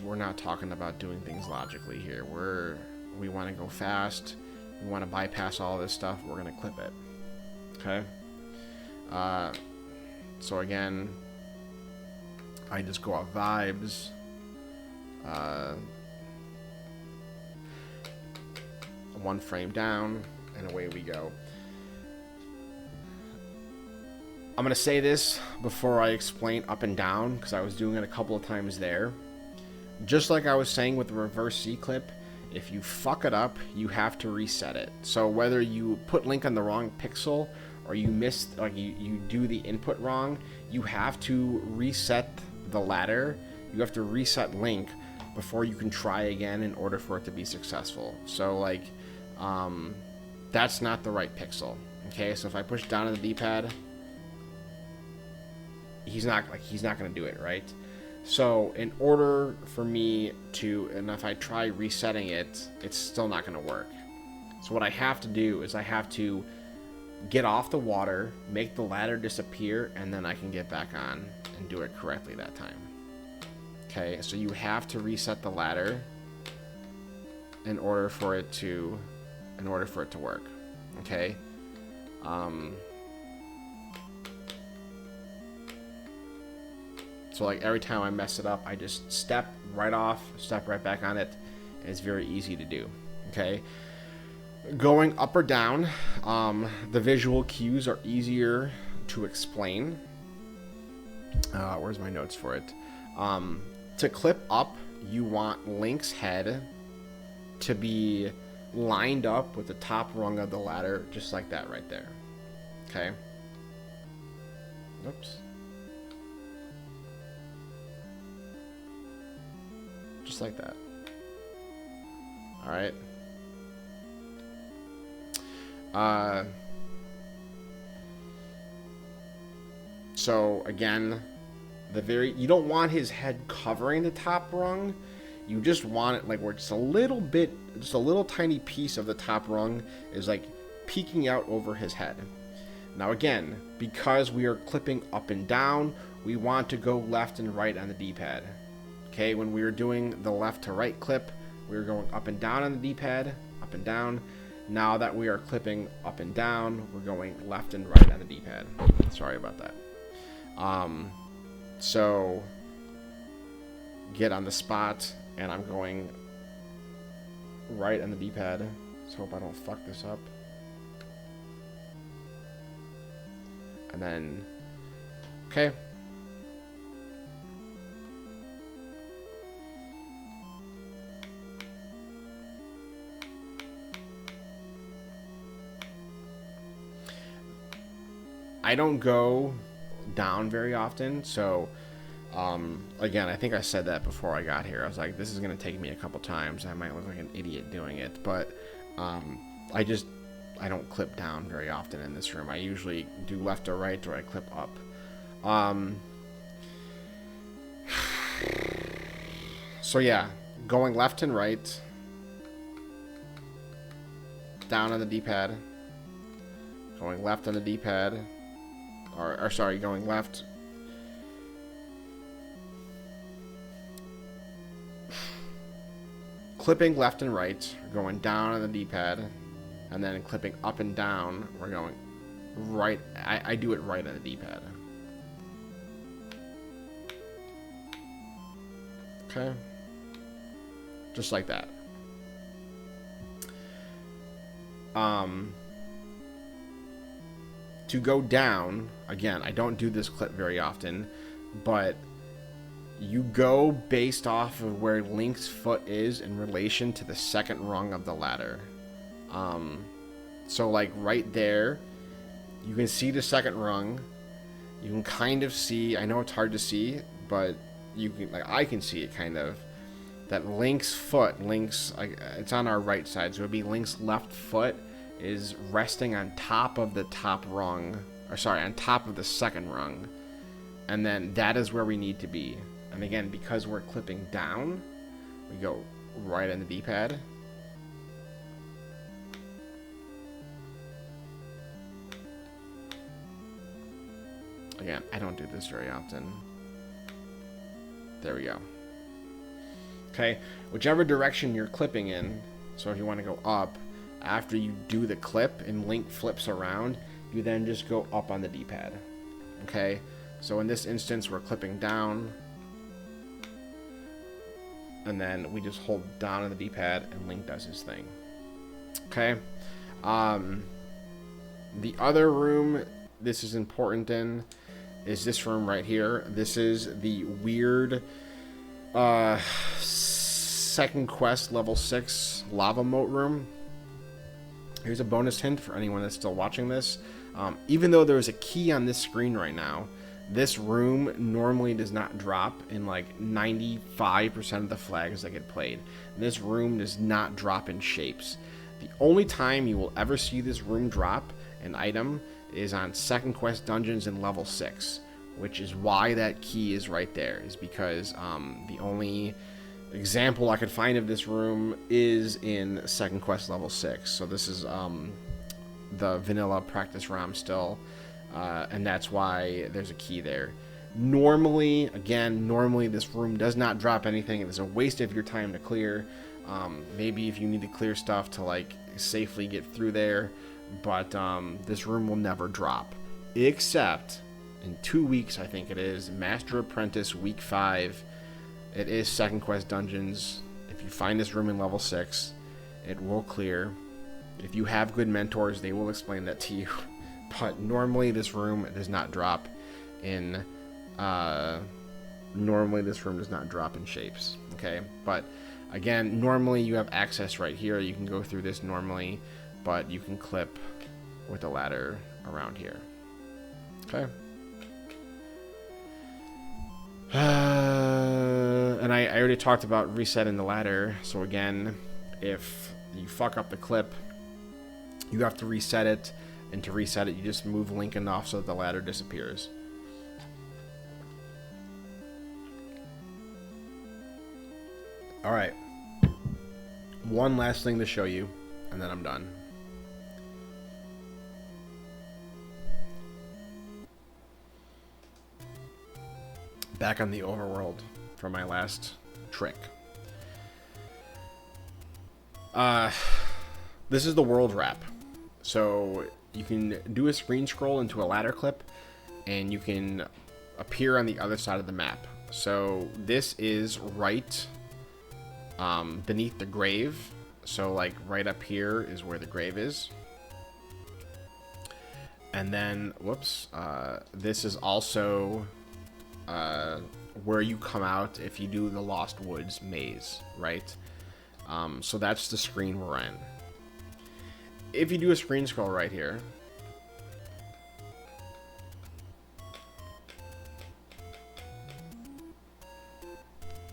we're not talking about doing things logically here. We want to go fast. We want to bypass all this stuff. We're going to clip it. Okay? So again, I just go off vibes. One frame down, and away we go. I'm going to say this before I explain up and down, because I was doing it a couple of times there. Just like I was saying with the reverse C clip, if you fuck it up, you have to reset it. So whether you put Link on the wrong pixel, or you miss, like you do the input wrong, you have to reset the ladder. You have to reset Link before you can try again in order for it to be successful. So like, that's not the right pixel. Okay, so if I push down on the D-pad, he's not going to do it, right? So in order for me to, and if I try resetting it, it's still not going to work. So what I have to do is I have to get off the water, make the ladder disappear, and then I can get back on and do it correctly that time. Okay, so you have to reset the ladder in order for it to work. Okay? So like every time I mess it up, I just step right off, step right back on it, and it's very easy to do. Okay? Going up or down, the visual cues are easier to explain. Where's my notes for it? To clip up, you want Link's head to be lined up with the top rung of the ladder, just like that right there. Okay? Oops. Just like that. Alright. So again, you don't want his head covering the top rung. You just want it like where just a little bit, just a little tiny piece of the top rung is like peeking out over his head. Now again, because we are clipping up and down, we want to go left and right on the D-pad. Okay, when we were doing the left to right clip, we were going up and down on the D-pad, up and down. Now that we are clipping up and down, we're going left and right on the D-pad. Sorry about that. So get on the spot, and I'm going right on the D-pad. Let's hope I don't fuck this up. And then, okay. I don't go down very often, so again, I think I said that before I got here. I was like, this is going to take me a couple times. I might look like an idiot doing it, but I don't clip down very often in this room. I usually do left or right, or I clip up. So yeah, going left and right, down on the D-pad, going left on the D-pad, or sorry, going left, clipping left and right, going down on the D-pad, and then clipping up and down, we're going right. I do it right on the D-pad. Okay. Just like that. To go down, again, I don't do this clip very often, but you go based off of where Link's foot is in relation to the second rung of the ladder. So like right there, you can see the second rung. You can kind of see, I know it's hard to see, but you can, like, I can see it kind of, that Link's foot, it's on our right side, so it would be Link's left foot is resting on top of the top rung, or sorry, on top of the second rung, and then that is where we need to be. And again, because we're clipping down, we go right on the D-pad. Again, I don't do this very often. There we go. Okay, whichever direction you're clipping in, so if you want to go up, after you do the clip and Link flips around, you then just go up on the D-pad. Okay, so in this instance, we're clipping down, and then we just hold down on the D-pad and Link does his thing. Okay, the other room this is important in is this room right here. This is the weird second quest level 6 lava moat room. Here's a bonus hint for anyone that's still watching this. Even though there's a key on this screen right now, this room normally does not drop in like 95% of the flags that get played. This room does not drop in shapes. The only time you will ever see this room drop an item is on second quest dungeons in level 6, which is why that key is right there, is because the only example I could find of this room is in second quest level 6. So this is the vanilla practice ROM still, and that's why there's a key there. Normally this room does not drop anything. It's a waste of your time to clear. Maybe if you need to clear stuff to like safely get through there, but this room will never drop, except in 2 weeks, I think it is, Master Apprentice week 5. It is second quest dungeons. If you find this room in level 6, it will clear. If you have good mentors, they will explain that to you. But normally this room does not drop in shapes. Okay, but again, normally you have access right here. You can go through this normally, but you can clip with a ladder around here. Okay. And I already talked about resetting the ladder. So again, if you fuck up the clip, you have to reset it. And to reset it, you just move Link enough so that the ladder disappears. All right. One last thing to show you, and then I'm done. Back on the overworld for my last trick. This is the world wrap. So you can do a screen scroll into a ladder clip, and you can appear on the other side of the map. So this is right beneath the grave. So like right up here is where the grave is. And then, whoops, this is also where you come out if you do the Lost Woods maze, right? So that's the screen we're in. If you do a screen scroll right here,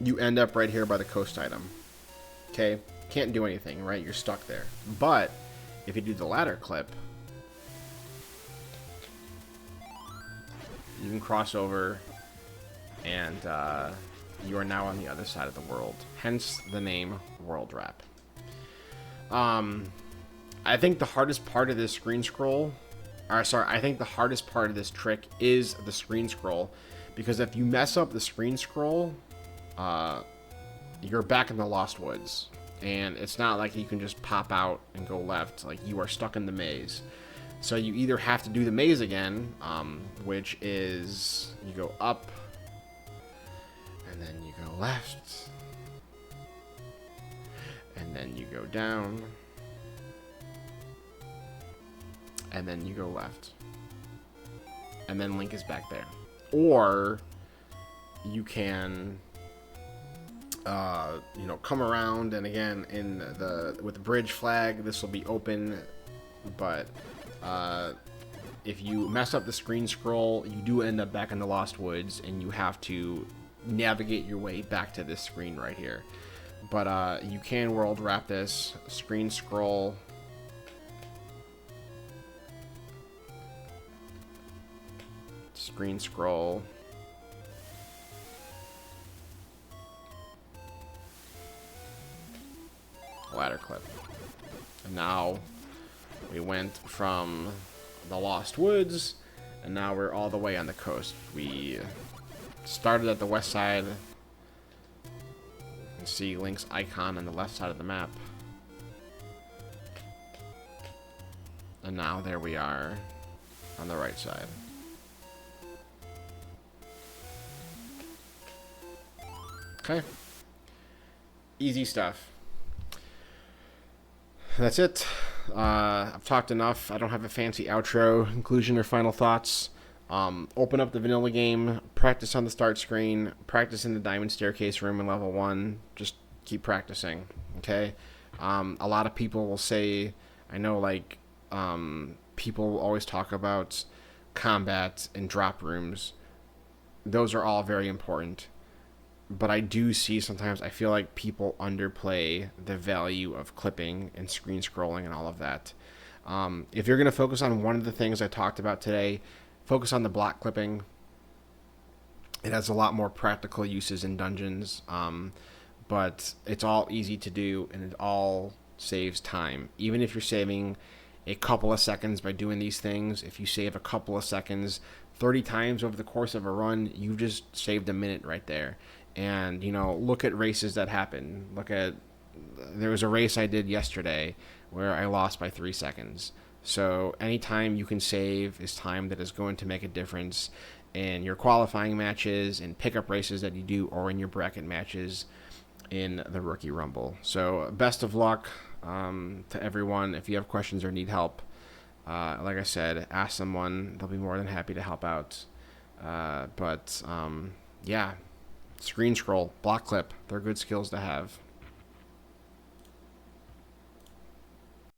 you end up right here by the coast item. Okay? Can't do anything, right? You're stuck there. But if you do the ladder clip, you can cross over, and you are now on the other side of the world. Hence the name World Wrap. I think the hardest part of this screen scroll, I think the hardest part of this trick is the screen scroll, because if you mess up the screen scroll, you're back in the Lost Woods, and it's not like you can just pop out and go left. Like, you are stuck in the maze. So you either have to do the maze again, which is you go up, and then you go left, and then you go down, and then you go left, and then Link is back there. Or you can you know, come around, and again with the bridge flag, this will be open, but if you mess up the screen scroll, you do end up back in the Lost Woods, and you have to navigate your way back to this screen right here. But you can world wrap this, screen scroll, ladder clip. And now we went from the Lost Woods, and now we're all the way on the coast. We started at the west side. You can see Link's icon on the left side of the map. And now there we are on the right side. Okay. Easy stuff. That's it. I've talked enough. I don't have a fancy outro, conclusion, or final thoughts. Open up the vanilla game, practice on the start screen, practice in the diamond staircase room in level 1. Just keep practicing, okay? A lot of people will say, I know, like, people always talk about combat and drop rooms. Those are all very important. But I do see sometimes, I feel like people underplay the value of clipping and screen scrolling and all of that. If you're going to focus on one of the things I talked about today, focus on the block clipping. It has a lot more practical uses in dungeons, but it's all easy to do, and it all saves time. Even if you're saving a couple of seconds by doing these things, if you save a couple of seconds 30 times over the course of a run, you've just saved a minute right there. And, you know, look at races that happen. There was a race I did yesterday where I lost by 3 seconds. So any time you can save is time that is going to make a difference in your qualifying matches, in pickup races that you do, or in your bracket matches in the Rookie Rumble. So best of luck to everyone. If you have questions or need help, like I said, ask someone. They'll be more than happy to help out. Yeah. Screen scroll, block clip, they're good skills to have.